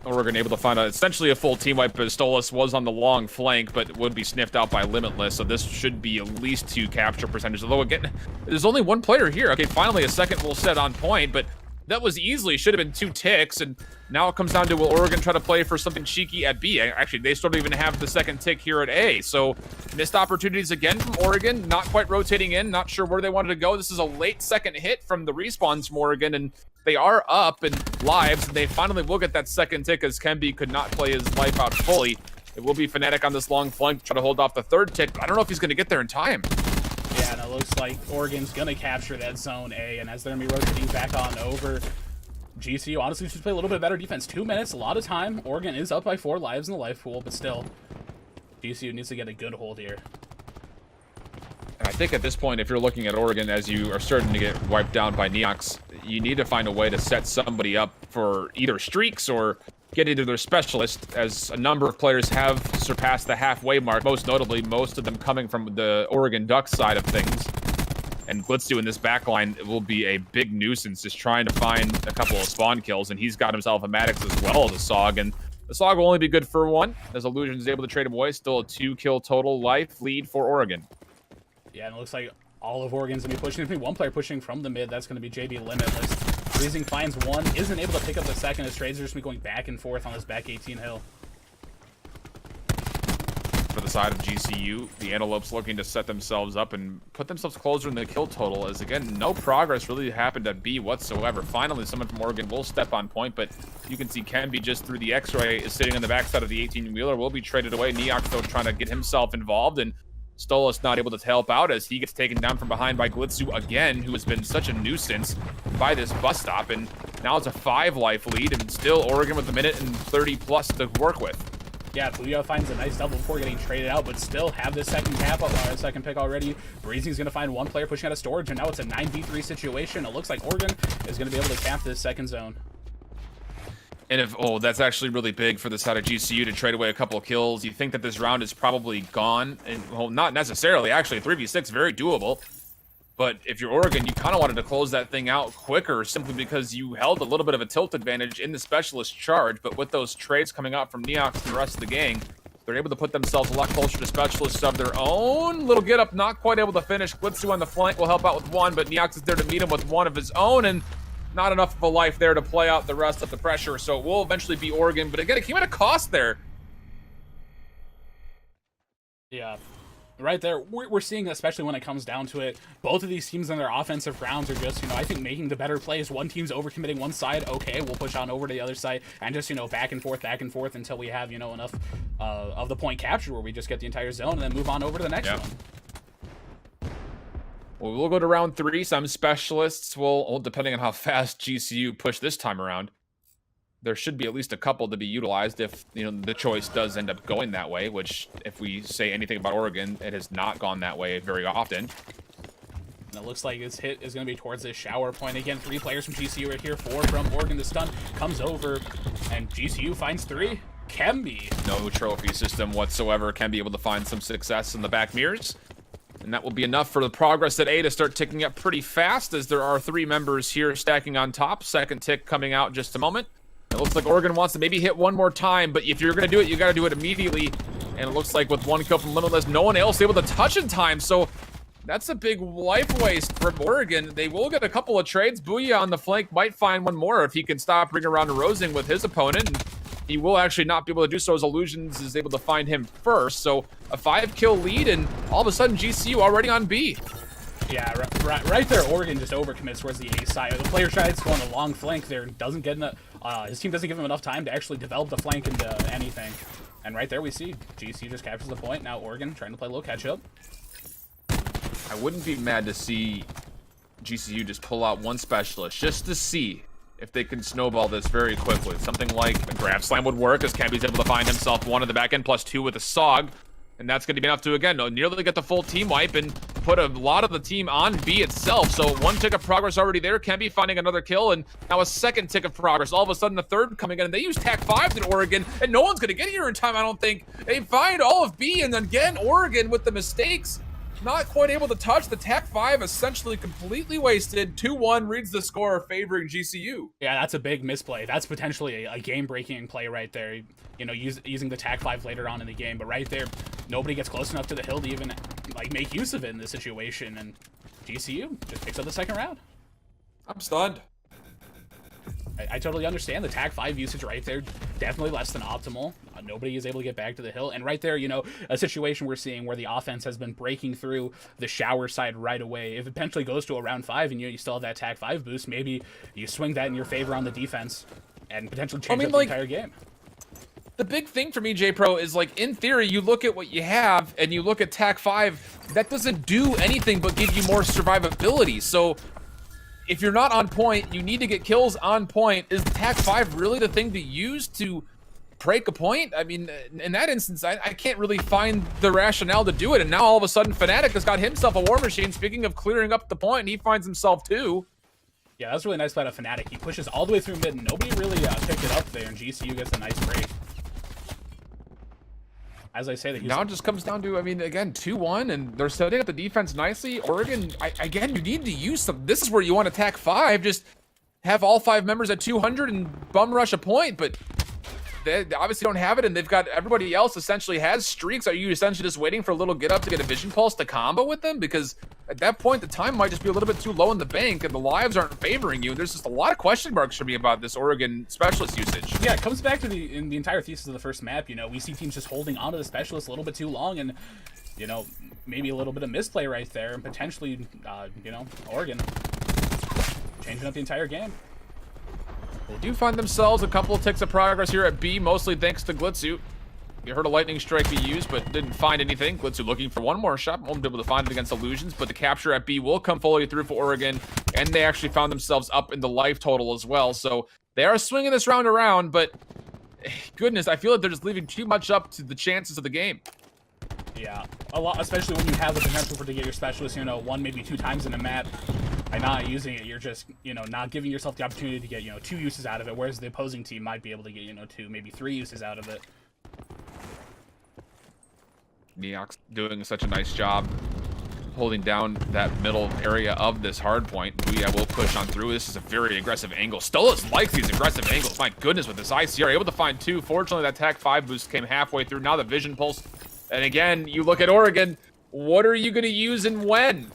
Oregon able to find out essentially a full team wipe. Pistolas was on the long flank, but would be sniffed out by Limitless, so this should be at least 2 capture percentages. Although, again, there's only 1 player here. Okay, finally a second full set on point, but That was easily, should have been 2 ticks, and now it comes down to will Oregon try to play for something cheeky at B. Actually, they still don't even have the second tick here at A, so missed opportunities again from Oregon, not quite rotating in, not sure where they wanted to go. This is a late second hit from the respawns from Oregon, and they are up in lives, and they finally will get that second tick as Kemby could not play his life out fully. It will be Fnatic on this long flank to try to hold off the third tick, but I don't know if he's going to get there in time. Yeah, and it looks like Oregon's going to capture that zone A, and as they're going to be rotating back on over, GCU honestly just play a little bit better defense. 2 minutes, a lot of time. Oregon is up by 4 lives in the life pool, but still, GCU needs to get a good hold here. And I think at this point, if you're looking at Oregon as you are starting to get wiped down by Neox, you need to find a way to set somebody up for either streaks or get into their specialist, as a number of players have surpassed the halfway mark, most notably most of them coming from the Oregon Ducks side of things. And Glitzu in this backline will be a big nuisance, just trying to find a couple of spawn kills, and he's got himself a Maddox as well as a Sog, and the Sog will only be good for 1, as Illusion is able to trade him away. Still a 2-kill total life lead for Oregon. Yeah, and it looks like all of Oregon's going to be pushing. There's going to be one player pushing from the mid. That's going to be JB Limitless. Freezing finds 1, isn't able to pick up the second, as trades are just going back and forth on this back 18 hill. For the side of GCU, the Antelopes looking to set themselves up and put themselves closer in the kill total, as again, no progress really happened at B whatsoever. Finally, someone from Oregon will step on point, but you can see Kemby just through the X-ray is sitting on the backside of the 18-wheeler, will be traded away. Neox, though, trying to get himself involved, and Stolas not able to help out as he gets taken down from behind by Glitzu again, who has been such a nuisance by this bus stop, and now it's a 5-life lead, and still Oregon with a minute and 30 plus to work with. Yeah, Booyah finds a nice double before getting traded out, but still have this second second pick already. Breezy's going to find 1 player pushing out of storage, and now it's a 9v3 situation. It looks like Oregon is going to be able to cap this second zone. And if, that's actually really big for the side of GCU to trade away a couple of kills. You think that this round is probably gone, and well, not necessarily. Actually, 3v6, very doable. But if you're Oregon, you kind of wanted to close that thing out quicker simply because you held a little bit of a tilt advantage in the specialist charge. But with those trades coming out from Neox and the rest of the gang, they're able to put themselves a lot closer to specialists of their own. Little get up, not quite able to finish. Glitzu on the flank will help out with 1, but Neox is there to meet him with 1 of his own, and not enough of a life there to play out the rest of the pressure. So it will eventually be Oregon, but again, it came at a cost there. Yeah. Right there, we're seeing, especially when it comes down to it, both of these teams in their offensive rounds are just, I think making the better plays. One team's overcommitting one side, okay, we'll push on over to the other side, and just, back and forth until we have, enough of the point captured where we just get the entire zone and then move on over to the next one. Well, we'll go to round 3. Some specialists will, depending on how fast GCU push this time around, there should be at least a couple to be utilized if, the choice does end up going that way, which, if we say anything about Oregon, it has not gone that way very often. And it looks like this hit is going to be towards this shower point. Again, 3 players from GCU right here, 4 from Oregon. The stun comes over, and GCU finds 3. Kemby. No trophy system whatsoever. Can be able to find some success in the back mirrors. And that will be enough for the progress at A to start ticking up pretty fast, as there are 3 members here stacking on top. Second tick coming out in just a moment. It looks like Oregon wants to maybe hit 1 more time, but if you're going to do it, you got to do it immediately. And it looks like with 1 kill from Limitless, no one else able to touch in time. So that's a big life waste from Oregon. They will get a couple of trades. Booyah on the flank might find 1 more if he can stop bringing around Rosing with his opponent. And he will actually not be able to do so as Illusions is able to find him first. So a 5-kill lead, and all of a sudden GCU already on B. Yeah, right there, Oregon just overcommits towards the A side. The player tries to go on a long flank there, doesn't get his team doesn't give him enough time to actually develop the flank into anything. And right there we see GCU just captures the point. Now Oregon trying to play a little catch-up. I wouldn't be mad to see GCU just pull out 1 specialist just to see if they can snowball this very quickly. Something like a grab slam would work, as Kemby's able to find himself 1 at the back end plus 2 with a Sog. And that's going to be enough to, again, nearly get the full team wipe and put a lot of the team on B itself. So 1 tick of progress already there. Kemby finding another kill, and now a 2nd tick of progress. All of a sudden, the 3rd coming in. And they use TAC 5 in Oregon, and no one's going to get here in time, I don't think. They find all of B, and then again, Oregon with the mistakes. Not quite able to touch. The TAC 5 essentially completely wasted. 2-1 reads the score favoring GCU. Yeah, that's a big misplay. That's potentially a game-breaking play right there. Using the TAC 5 later on in the game. But right there, nobody gets close enough to the hill to even make use of it in this situation. And GCU just picks up the 2nd round. I'm stunned. I totally understand the tag 5 usage right there, definitely less than optimal. Nobody is able to get back to the hill. And right there, you know, a situation we're seeing where the offense has been breaking through the shower side right away. If it eventually goes to a round 5 and you still have that tag 5 boost, maybe you swing that in your favor on the defense and potentially change up the entire game. The big thing for me, J-Pro, is like, in theory, you look at what you have and you look at TAC 5, that doesn't do anything but give you more survivability. So if you're not on point, you need to get kills on point. Is TAC 5 really the thing to use to break a point? I mean, in that instance, I can't really find the rationale to do it. And now all of a sudden, Fnatic has got himself a war machine. Speaking of clearing up the point, and he finds himself two. Yeah, that's really nice by the Fnatic. He pushes all the way through mid, and nobody really picked it up there, and GCU gets a nice break. As I say, that now it just comes down to, I mean, again, 2-1, and they're setting up the defense nicely. Oregon, again, you need to use some. This is where you want to attack 5. Just have all 5 members at 200 and bum rush a point, but they obviously don't have it, and they've got everybody else essentially has streaks. Are you essentially just waiting for a little get up to get a vision pulse to combo with them? Because at that point, the time might just be a little bit too low in the bank, and the lives aren't favoring you. There's just a lot of question marks for me about this Oregon specialist usage. Yeah, it comes back to the entire thesis of the first map. You know, we see teams just holding onto the specialist a little bit too long, and you know, maybe a little bit of misplay right there, and potentially, you know, Oregon changing up the entire game. They do find themselves a couple of ticks of progress here at B, mostly thanks to Glitzu. You heard a lightning strike be used, but didn't find anything. Glitzu looking for one more shot. Won't be able to find it against Illusions, but the capture at B will come fully through for Oregon, and they actually found themselves up in the life total as well. So they are swinging this round around, but goodness, I feel like they're just leaving too much up to the chances of the game. Yeah, a lot, especially when you have the potential for to get your specialist, you know, 1, maybe 2 times in a map. By not using it, you're just, you know, not giving yourself the opportunity to get, you know, 2 uses out of it, whereas the opposing team might be able to get, you know, 2, maybe 3 uses out of it. Neox doing such a nice job holding down that middle area of this hard point. Booyah will push on through. This is a very aggressive angle. Stolas likes these aggressive angles. My goodness, with this ICR, able to find 2. Fortunately, that TAC 5 boost came halfway through. Now the vision pulse. And again, you look at Oregon. What are you going to use and when?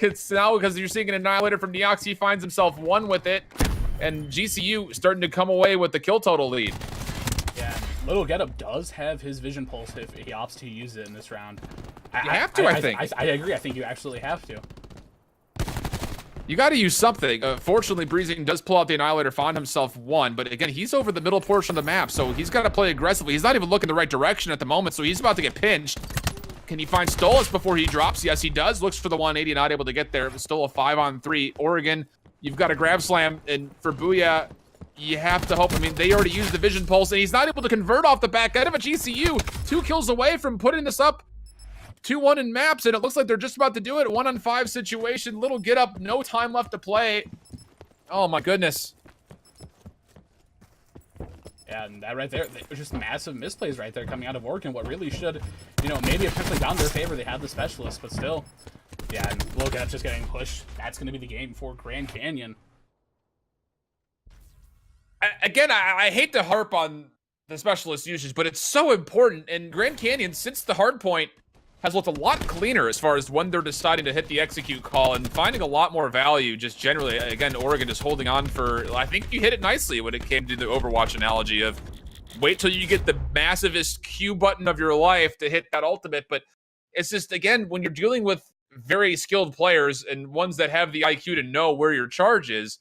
It's now because you're seeing an Annihilator from Neox. He finds himself 1 with it. And GCU starting to come away with the kill total lead. Yeah, Little Getup does have his Vision Pulse if he opts to use it in this round. You have to, I think. I agree. I think you absolutely have to. You got to use something. Fortunately, Breezing does pull out the Annihilator, find himself 1. But again, he's over the middle portion of the map, so he's got to play aggressively. He's not even looking the right direction at the moment, so he's about to get pinched. Can he find Stolas before he drops? Yes, he does. Looks for the 180, not able to get there. But still a 5-on-3. Oregon, you've got a grab slam. And for Booyah, you have to hope. I mean, they already used the Vision Pulse, and he's not able to convert off the back end of a GCU. 2 kills away from putting this up 2-1 in maps, and it looks like they're just about to do it. 1-on-5 situation. Little get up. No time left to play. Oh, my goodness. Yeah, and that right there, it was just massive misplays right there coming out of Oregon. What really should, you know, maybe have potentially gone their favor. They had the specialist, but still. Yeah, and Little Getup's just getting pushed. That's going to be the game for Grand Canyon. Again, I hate to harp on the specialist usage, but it's so important. And Grand Canyon, since the hard point, has looked a lot cleaner as far as when they're deciding to hit the execute call and finding a lot more value just generally. Again, Oregon just holding on for, I think you hit it nicely when it came to the Overwatch analogy of wait till you get the massivest Q button of your life to hit that ultimate. But it's just, again, when you're dealing with very skilled players and ones that have the IQ to know where your charge is,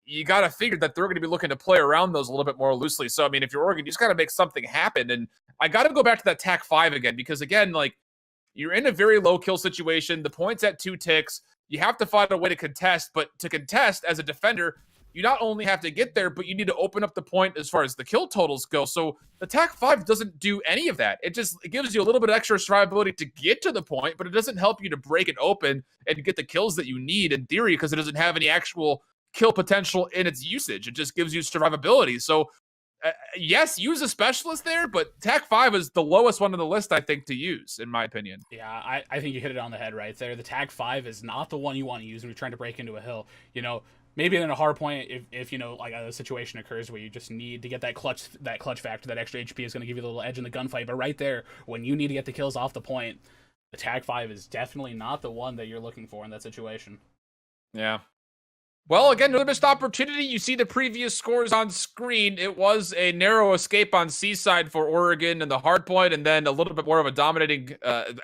you got to figure that they're going to be looking to play around those a little bit more loosely. So, I mean, if you're Oregon, you just got to make something happen. And I got to go back to that TAC 5 again, because again, like, you're in a very low kill situation. The point's at 2 ticks. You have to find a way to contest, but to contest as a defender, you not only have to get there, but you need to open up the point as far as the kill totals go. So the TAC 5 doesn't do any of that. It gives you a little bit of extra survivability to get to the point, but it doesn't help you to break it open and get the kills that you need in theory, because it doesn't have any actual kill potential in its usage. It just gives you survivability. So yes, use a specialist there, but TAC 5 is the lowest one on the list, I think, to use, in my opinion. Yeah, I think you hit it on the head right there. The TAC 5 is not the one you want to use when you're trying to break into a hill. You know, maybe in a hard point, if you know, like a situation occurs where you just need to get that clutch factor, that extra HP is going to give you a little edge in the gunfight. But right there, when you need to get the kills off the point, the TAC 5 is definitely not the one that you're looking for in that situation. Yeah. Well, again, another missed opportunity. You see the previous scores on screen. It was a narrow escape on Seaside for Oregon and the hard point, and then a little bit more of a dominating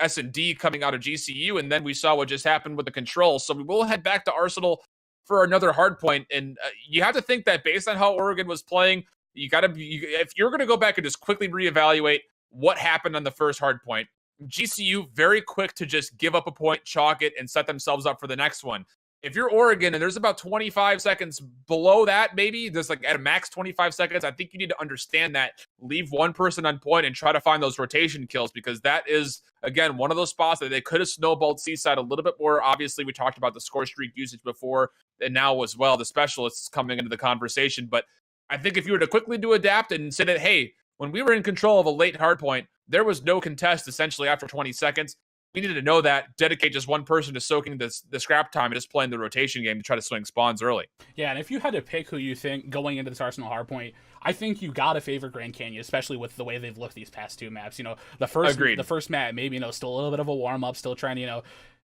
S&D coming out of GCU, and then we saw what just happened with the control. So we will head back to Arsenal for another hard point, and you have to think that based on how Oregon was playing, you got to if you're going to go back and just quickly reevaluate what happened on the first hard point, GCU very quick to just give up a point, chalk it, and set themselves up for the next one. If you're Oregon and there's about 25 seconds below that, maybe there's like at a max 25 seconds, I think you need to understand that. Leave one person on point and try to find those rotation kills, because that is, again, one of those spots that they could have snowballed Seaside a little bit more. Obviously, we talked about the score streak usage before, and now as well, the specialists coming into the conversation. But I think if you were to quickly do adapt and say that, hey, when we were in control of a late hardpoint, there was no contest essentially after 20 seconds. We needed to know that, dedicate just one person to soaking the scrap time and just playing the rotation game to try to swing spawns early. Yeah, and if you had to pick who you think going into this Arsenal hardpoint, I think you gotta favor Grand Canyon, especially with the way they've looked these past two maps. The first map, maybe still a little bit of a warm up, still trying to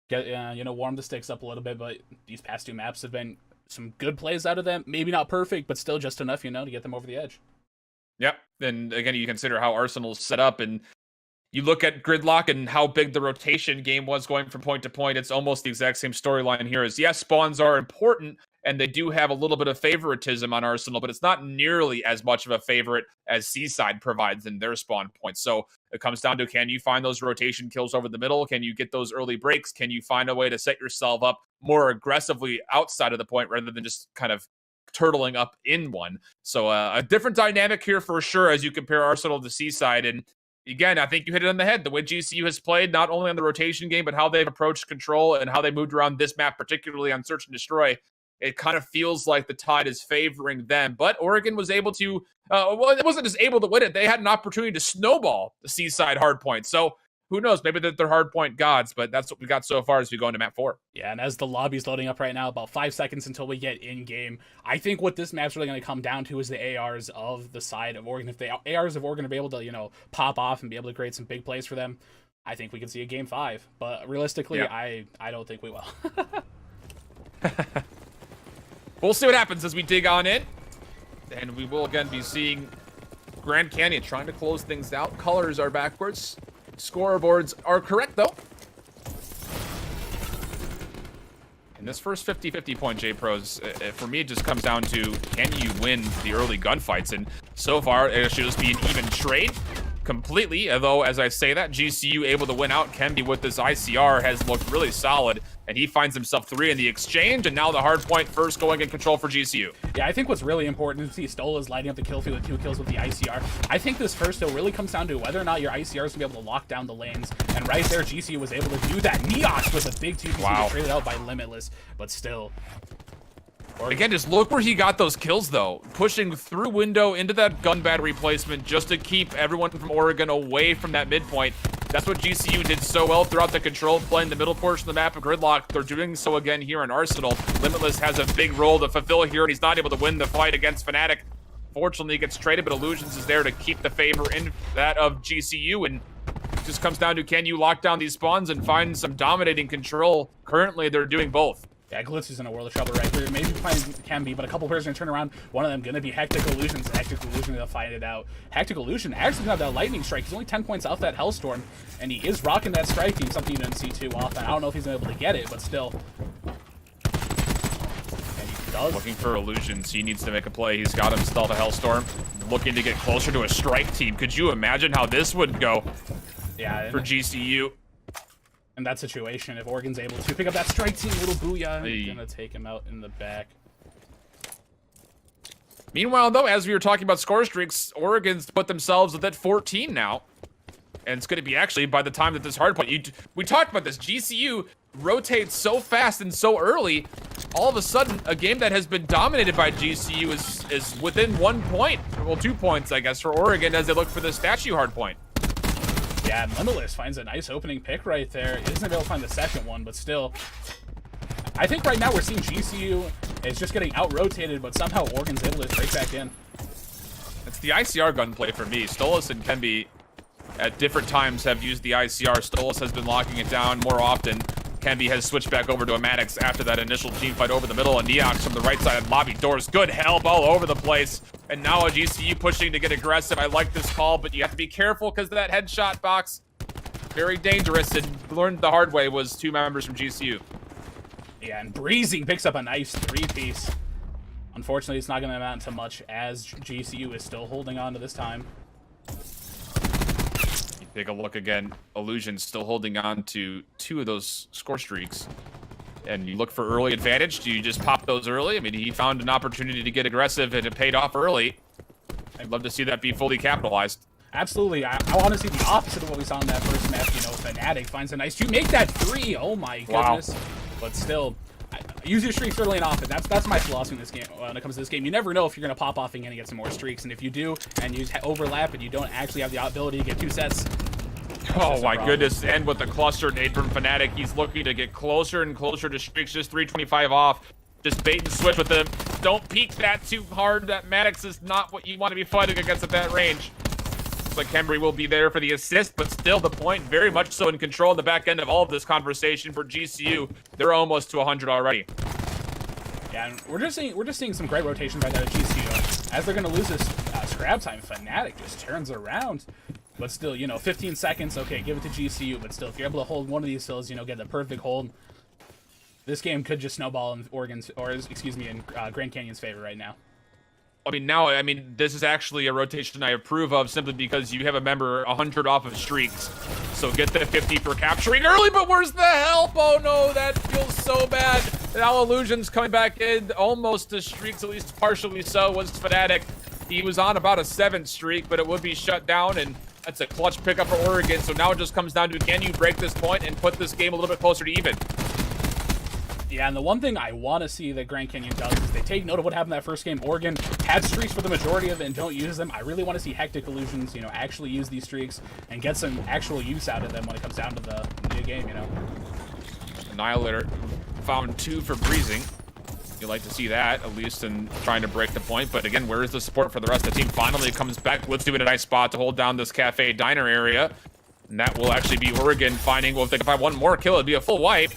get warm the sticks up a little bit, but these past two maps have been some good plays out of them. Maybe not perfect, but still just enough, to get them over the edge. Yep, and again, you consider how Arsenal's set up, and you look at Gridlock and how big the rotation game was going from point to point. It's almost the exact same storyline here. As yes, spawns are important, and they do have a little bit of favoritism on Arsenal, but it's not nearly as much of a favorite as Seaside provides in their spawn points. So it comes down to, can you find those rotation kills over the middle? Can you get those early breaks? Can you find a way to set yourself up more aggressively outside of the point rather than just kind of turtling up in one? So a different dynamic here for sure as you compare Arsenal to Seaside. And again, I think you hit it on the head. The way GCU has played, not only on the rotation game, but how they've approached control and how they moved around this map, particularly on Search and Destroy, it kind of feels like the tide is favoring them. But Oregon was able to, it wasn't just able to win it. They had an opportunity to snowball the Seaside hardpoint. So who knows? Maybe they're hardpoint gods, but that's what we got so far as we go into map 4. Yeah, and as the lobby's loading up right now, about 5 seconds until we get in-game, I think what this map's really going to come down to is the ARs of the side of Oregon. If the ARs of Oregon are able to, pop off and be able to create some big plays for them, I think we can see a game 5. But realistically, yeah. I don't think we will. We'll see what happens as we dig on in. And we will, again, be seeing Grand Canyon trying to close things out. Colors are backwards. Scoreboards are correct, though. In this first 50-50 point, J-Pros, for me, it just comes down to, can you win the early gunfights? And so far, it should just be an even trade completely. Although, as I say that, GCU able to win out. Kemby with this ICR has looked really solid, and he finds himself 3 in the exchange, and now the hard point first going in control for GCU. Yeah, I think what's really important is see Stola's lighting up the kill field with 2 kills with the ICR. I think this first, though, really comes down to whether or not your ICR is going to be able to lock down the lanes, and right there, GCU was able to do that. Neox with a big 2 kills traded out by Limitless, but still. Again, just look where he got those kills, though. Pushing through window into that gun battery placement just to keep everyone from Oregon away from that midpoint. That's what GCU did so well throughout the control, playing the middle portion of the map of Gridlock. They're doing so again here in Arsenal. Limitless has a big role to fulfill here, and he's not able to win the fight against Fnatic. Fortunately, he gets traded, but Illusions is there to keep the favor in that of GCU, and it just comes down to, can you lock down these spawns and find some dominating control? Currently, they're doing both. Yeah, Glitz is in a world of trouble right here. Maybe playing Kemby, but a couple players are going to turn around. One of them going to be Hectic Illusions. Hectic Illusion going to find it out. Hectic Illusion actually got that Lightning Strike. He's only 10 points off that Hellstorm, and he is rocking that Strike Team, something you didn't see too often. I don't know if he's able to get it, but still. And he does. Looking for Illusions. He needs to make a play. He's got himself a Hellstorm. Looking to get closer to a Strike Team. Could you imagine how this would go for GCU? In that situation, if Oregon's able to pick up that Strike Team, little booyah, he's gonna take him out in the back. Meanwhile, though, as we were talking about score streaks, Oregon's put themselves at 14 now. And it's going to be actually by the time that this hardpoint... We talked about this. GCU rotates so fast and so early. All of a sudden, a game that has been dominated by GCU is within 1 point. Well, 2 points, I guess, for Oregon as they look for the statue hardpoint. Yeah, and Limitless finds a nice opening pick right there. He doesn't able to find the second one, but still. I think right now we're seeing GCU is just getting out-rotated, but somehow Oregon's able to break back in. It's the ICR gunplay for me. Stolas and Kemby at different times have used the ICR. Stolas has been locking it down more often. Kemby has switched back over to a Maddox after that initial team fight over the middle, and Neox from the right side of lobby doors. Good help all over the place. And now a GCU pushing to get aggressive. I like this call, but you have to be careful because of that headshot box. Very dangerous, and learned the hard way was 2 members from GCU. Yeah, and Breezy picks up a nice 3-piece. Unfortunately, it's not going to amount to much as GCU is still holding on to this time. You take a look again. Illusion still holding on to 2 of those score streaks. And you look for early advantage. Do you just pop those early? I mean, he found an opportunity to get aggressive, and it paid off early. I'd love to see that be fully capitalized. Absolutely. I want to see the opposite of what we saw in that first match. You know, Fnatic finds a nice to make that 3. Oh my goodness. Wow. But still, use your streaks early and often. That's my philosophy in this game. When it comes to this game, you never know if you're going to pop off and get some more streaks. And if you do, and you overlap, and you don't actually have the ability to get 2 sets. Oh my goodness, and with the cluster nade from Fnatic, he's looking to get closer and closer to streaks, just 325 off. Just bait and switch with them. Don't peek that too hard. That Maddox is not what you want to be fighting against at that range. But Kemby will be there for the assist, but still the point very much so in control in the back end of all of this conversation for GCU. They're almost to 100 already. Yeah, and we're just seeing some great rotations right now at GCU. As they're going to lose this scrap time, Fnatic just turns around. But still, you know, 15 seconds, okay, give it to GCU. But still, if you're able to hold one of these hills, you know, get the perfect hold, this game could just snowball in Oregon's, or excuse me, in Grand Canyon's favor right now. I mean, this is actually a rotation I approve of simply because you have a member 100 off of streaks. So get the 50 for capturing early, but where's the help? Oh no, that feels so bad. Now Illusion's coming back in, almost to streaks, at least partially so, was Fnatic. He was on about a 7 streak, but it would be shut down, and that's a clutch pickup for Oregon. So now it just comes down to, can you break this point and put this game a little bit closer to even? Yeah, and the one thing I want to see that Grand Canyon does is they take note of what happened that first game. Oregon had streaks for the majority of it and don't use them. I really want to see Hectic Illusions, you know, actually use these streaks and get some actual use out of them when it comes down to the game, you know. Annihilator found 2 for breezing. You like to see that, at least in trying to break the point. But again, where is the support for the rest of the team? Finally comes back. Let's do it in a nice spot to hold down this cafe diner area. And that will actually be Oregon finding, well, if they can find one more kill, it'd be a full wipe.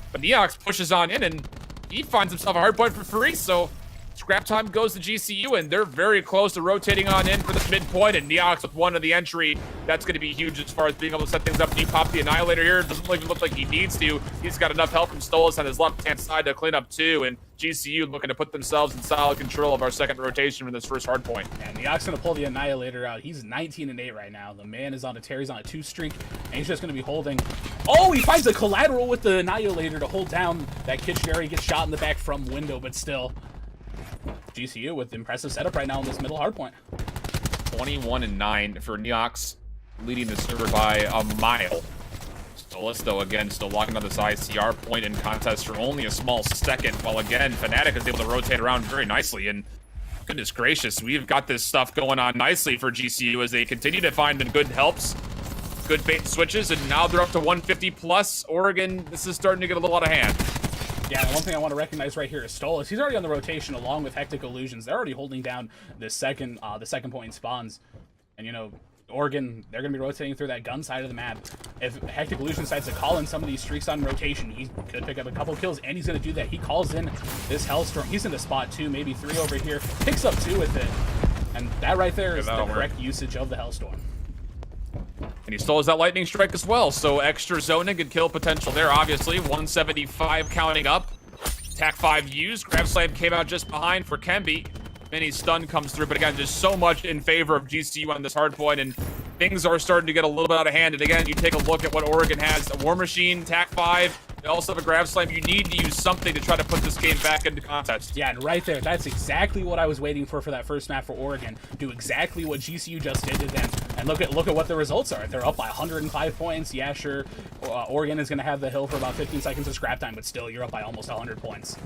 But Neox pushes on in, and he finds himself a hard point for free, so scrap time goes to GCU, and they're very close to rotating on in for this midpoint, and Neox with 1 of the entry. That's going to be huge as far as being able to set things up. And you pop the Annihilator here. Doesn't even look like he needs to. He's got enough help from Stolas on his left-hand side to clean up 2, and GCU looking to put themselves in solid control of our second rotation from this first hard point. And Neox going to pull the Annihilator out. He's 19-8 right now. The man is on a tear. He's on a 2 streak, and he's just going to be holding. Oh, he finds a collateral with the Annihilator to hold down that Kitchener. Gets shot in the back from window, but still. GCU with impressive setup right now on this middle hardpoint. 21-9 for Neox, leading the server by a mile. Stolas, though, again, still locking on this ICR point in contest for only a small second, while again, Fnatic is able to rotate around very nicely. And goodness gracious, we've got this stuff going on nicely for GCU as they continue to find the good helps, good bait and switches, and now they're up to 150 plus. Oregon, this is starting to get a little out of hand. Yeah, and one thing I want to recognize right here is Stolas. He's already on the rotation along with Hectic Illusions. They're already holding down the second point in spawns. And, you know, Oregon, they're going to be rotating through that gun side of the map. If Hectic Illusion decides to call in some of these streaks on rotation, he could pick up a couple kills, and he's going to do that. He calls in this Hellstorm. He's in the spot 2, maybe 3 over here. Picks up 2 with it. And that right there is the correct usage of the Hellstorm. And he still has that lightning strike as well, so extra zoning and kill potential there, obviously. 175 counting up. Attack 5 used. Grab Slam came out just behind for Kemby. Mini stun comes through, but again, just so much in favor of GCU on this hard point, and things are starting to get a little bit out of hand. And again, you take a look at what Oregon has. A War Machine, Attack 5. They also have a Grab Slam. You need to use something to try to put this game back into contest. Yeah, and right there, that's exactly what I was waiting for that first map for Oregon. Do exactly what GCU just did to them. And look at what the results are. They're up by 105 points. Yeah, sure, Oregon is going to have the hill for about 15 seconds of scrap time, but still, you're up by almost 100 points.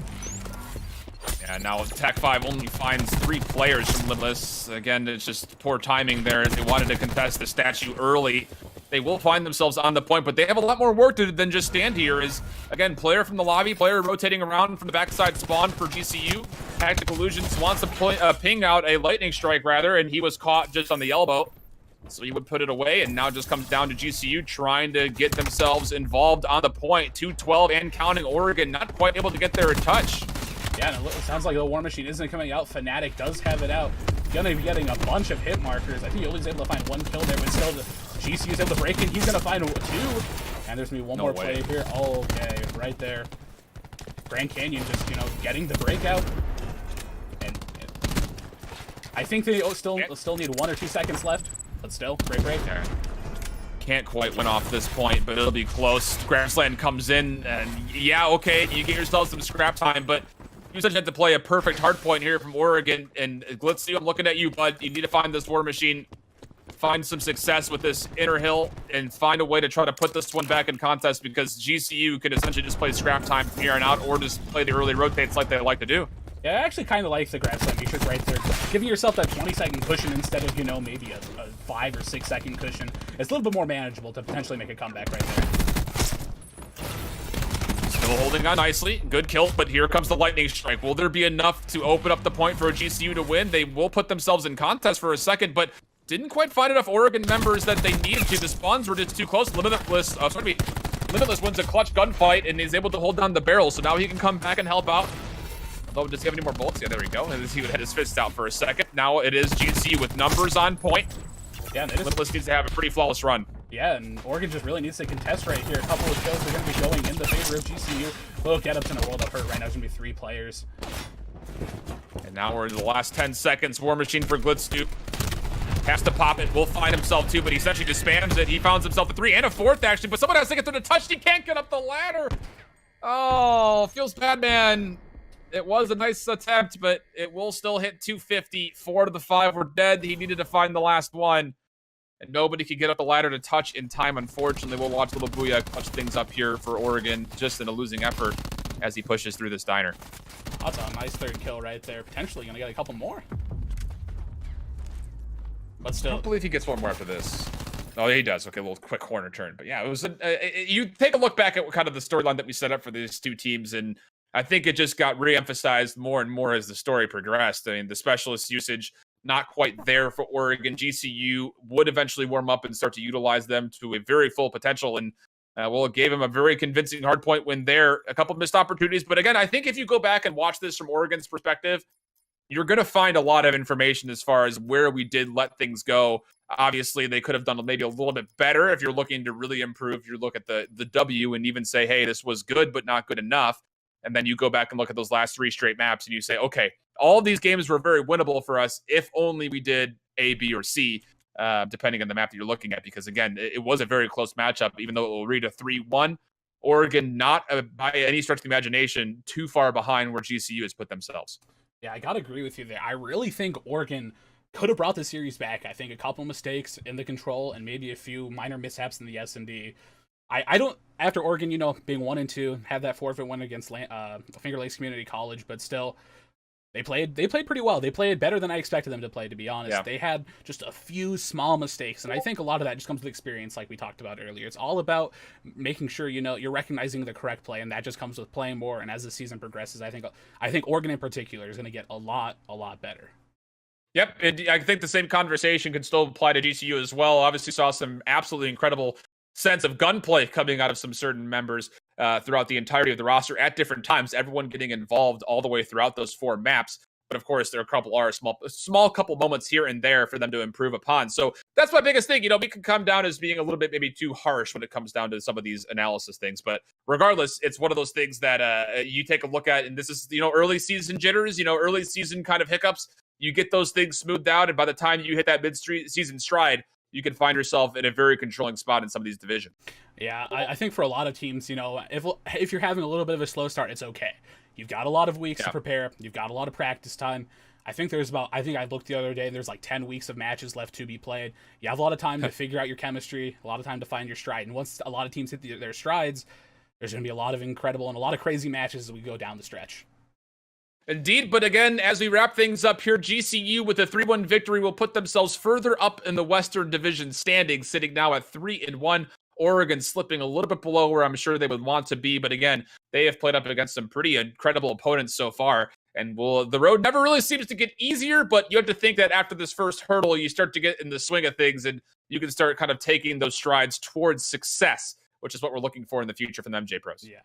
Yeah, now Attack 5 only finds 3 players from Limitless. Again, it's just poor timing there. They wanted to contest the statue early. They will find themselves on the point, but they have a lot more work to do than just stand here. Is, again, player from the lobby, player rotating around from the backside spawn for GCU. Tactical Illusions wants to ping out a lightning strike, rather, and he was caught just on the elbow. So he would put it away, and now it just comes down to GCU trying to get themselves involved on the point. 2-12 and counting. Oregon not quite able to get there a touch. Yeah, and it sounds like the War Machine isn't coming out. Fnatic does have it out. Gonna be getting a bunch of hit markers. I think he only was able to find 1 kill there, but still the GCU's able to break in. He's gonna find 2. And there's gonna be one more play here. Okay, right there. Grand Canyon just, getting the breakout. And I think they still need 1 or 2 seconds left. But still, great break. Can't quite win off this point, but it'll be close. Grassland comes in, and yeah, okay, you get yourself some scrap time, but you essentially have to play a perfect hard point here from Oregon. And Glitzy, I'm looking at you, bud. You need to find this War Machine, find some success with this inner hill, and find a way to try to put this one back in contest, because GCU could essentially just play scrap time from here on out, or just play the early rotates like they like to do. Yeah, I actually kind of like the Grassland matrix right there. Giving yourself that 20-second cushion instead of, maybe a 5 or 6-second cushion. It's a little bit more manageable to potentially make a comeback right there. Still holding on nicely. Good kill, but here comes the lightning strike. Will there be enough to open up the point for a GCU to win? They will put themselves in contest for a second, but didn't quite find enough Oregon members that they needed to. The spawns were just too close. Limitless wins a clutch gunfight and is able to hold down the barrel, so now he can come back and help out. Although, does he have any more bullets? Yeah, there we go. And he would have his fist out for a second. Now it is GCU with numbers on point. Yeah, and Limitless needs to have a pretty flawless run. Yeah, and Oregon just really needs to contest right here. A couple of kills are going to be going in the favor of GCU. Oh, Getup's in a world of hurt right now. There's going to be 3 players. And now we're in the last 10 seconds. War Machine for Glitz has to pop it. Will find himself too, but he essentially just spams it. He finds himself a 3 and a 4th, actually, but someone has to get through the touch. He can't get up the ladder. Oh, feels bad, man. It was a nice attempt, but it will still hit 250. 4 to the 5 were dead. He needed to find the last one. And nobody could get up the ladder to touch in time, unfortunately. We'll watch Little Booyah clutch things up here for Oregon, just in a losing effort as he pushes through this diner. That's a nice 3rd kill right there. Potentially going to get a couple more. But still. I don't believe he gets one more after this. Oh, he does. Okay, a little quick corner turn. But yeah, it was you take a look back at kind of the storyline that we set up for these 2 teams, and I think it just got re-emphasized more and more as the story progressed. I mean, the specialist usage, not quite there for Oregon. GCU would eventually warm up and start to utilize them to a very full potential. And, it gave him a very convincing hardpoint win there. A couple missed opportunities. But again, I think if you go back and watch this from Oregon's perspective, you're going to find a lot of information as far as where we did let things go. Obviously, they could have done maybe a little bit better. If you're looking to really improve, you look at the W and even say, hey, this was good, but not good enough. And then you go back and look at those last 3 straight maps and you say, okay, all these games were very winnable for us if only we did A, B, or C, depending on the map that you're looking at. Because again, it was a very close matchup, even though it will read a 3-1. Oregon, not by any stretch of the imagination, too far behind where GCU has put themselves. Yeah, I got to agree with you there. I really think Oregon could have brought the series back. I think a couple mistakes in the control and maybe a few minor mishaps in the S&D. I don't, after Oregon, being 1-2, have that forfeit win against Finger Lakes Community College, but still, they played pretty well. They played better than I expected them to play, to be honest. Yeah. They had just a few small mistakes, and I think a lot of that just comes with experience, like we talked about earlier. It's all about making sure, you're recognizing the correct play, and that just comes with playing more, and as the season progresses, I think Oregon in particular is going to get a lot better. Yep, I think the same conversation can still apply to GCU as well. Obviously saw some absolutely incredible sense of gunplay coming out of some certain members throughout the entirety of the roster at different times, everyone getting involved all the way throughout those 4 maps. But of course, there are a small couple moments here and there for them to improve upon. So that's my biggest thing. We can come down as being a little bit maybe too harsh when it comes down to some of these analysis things. But regardless, it's one of those things that you take a look at, and this is, early season jitters, early season kind of hiccups. You get those things smoothed out, and by the time you hit that mid-season stride, you can find yourself in a very controlling spot in some of these divisions. Yeah, I think for a lot of teams, if you're having a little bit of a slow start, it's okay. You've got a lot of weeks to prepare. You've got a lot of practice time. I think I looked the other day, there's like 10 weeks of matches left to be played. You have a lot of time to figure out your chemistry, a lot of time to find your stride. And once a lot of teams hit their strides, there's going to be a lot of incredible and a lot of crazy matches as we go down the stretch. Indeed, but again, as we wrap things up here, GCU with a 3-1 victory will put themselves further up in the Western Division standings, sitting now at 3-1. Oregon slipping a little bit below where I'm sure they would want to be. But again, they have played up against some pretty incredible opponents so far. And the road never really seems to get easier, but you have to think that after this first hurdle, you start to get in the swing of things and you can start kind of taking those strides towards success, which is what we're looking for in the future from the MJ Pros. Yeah.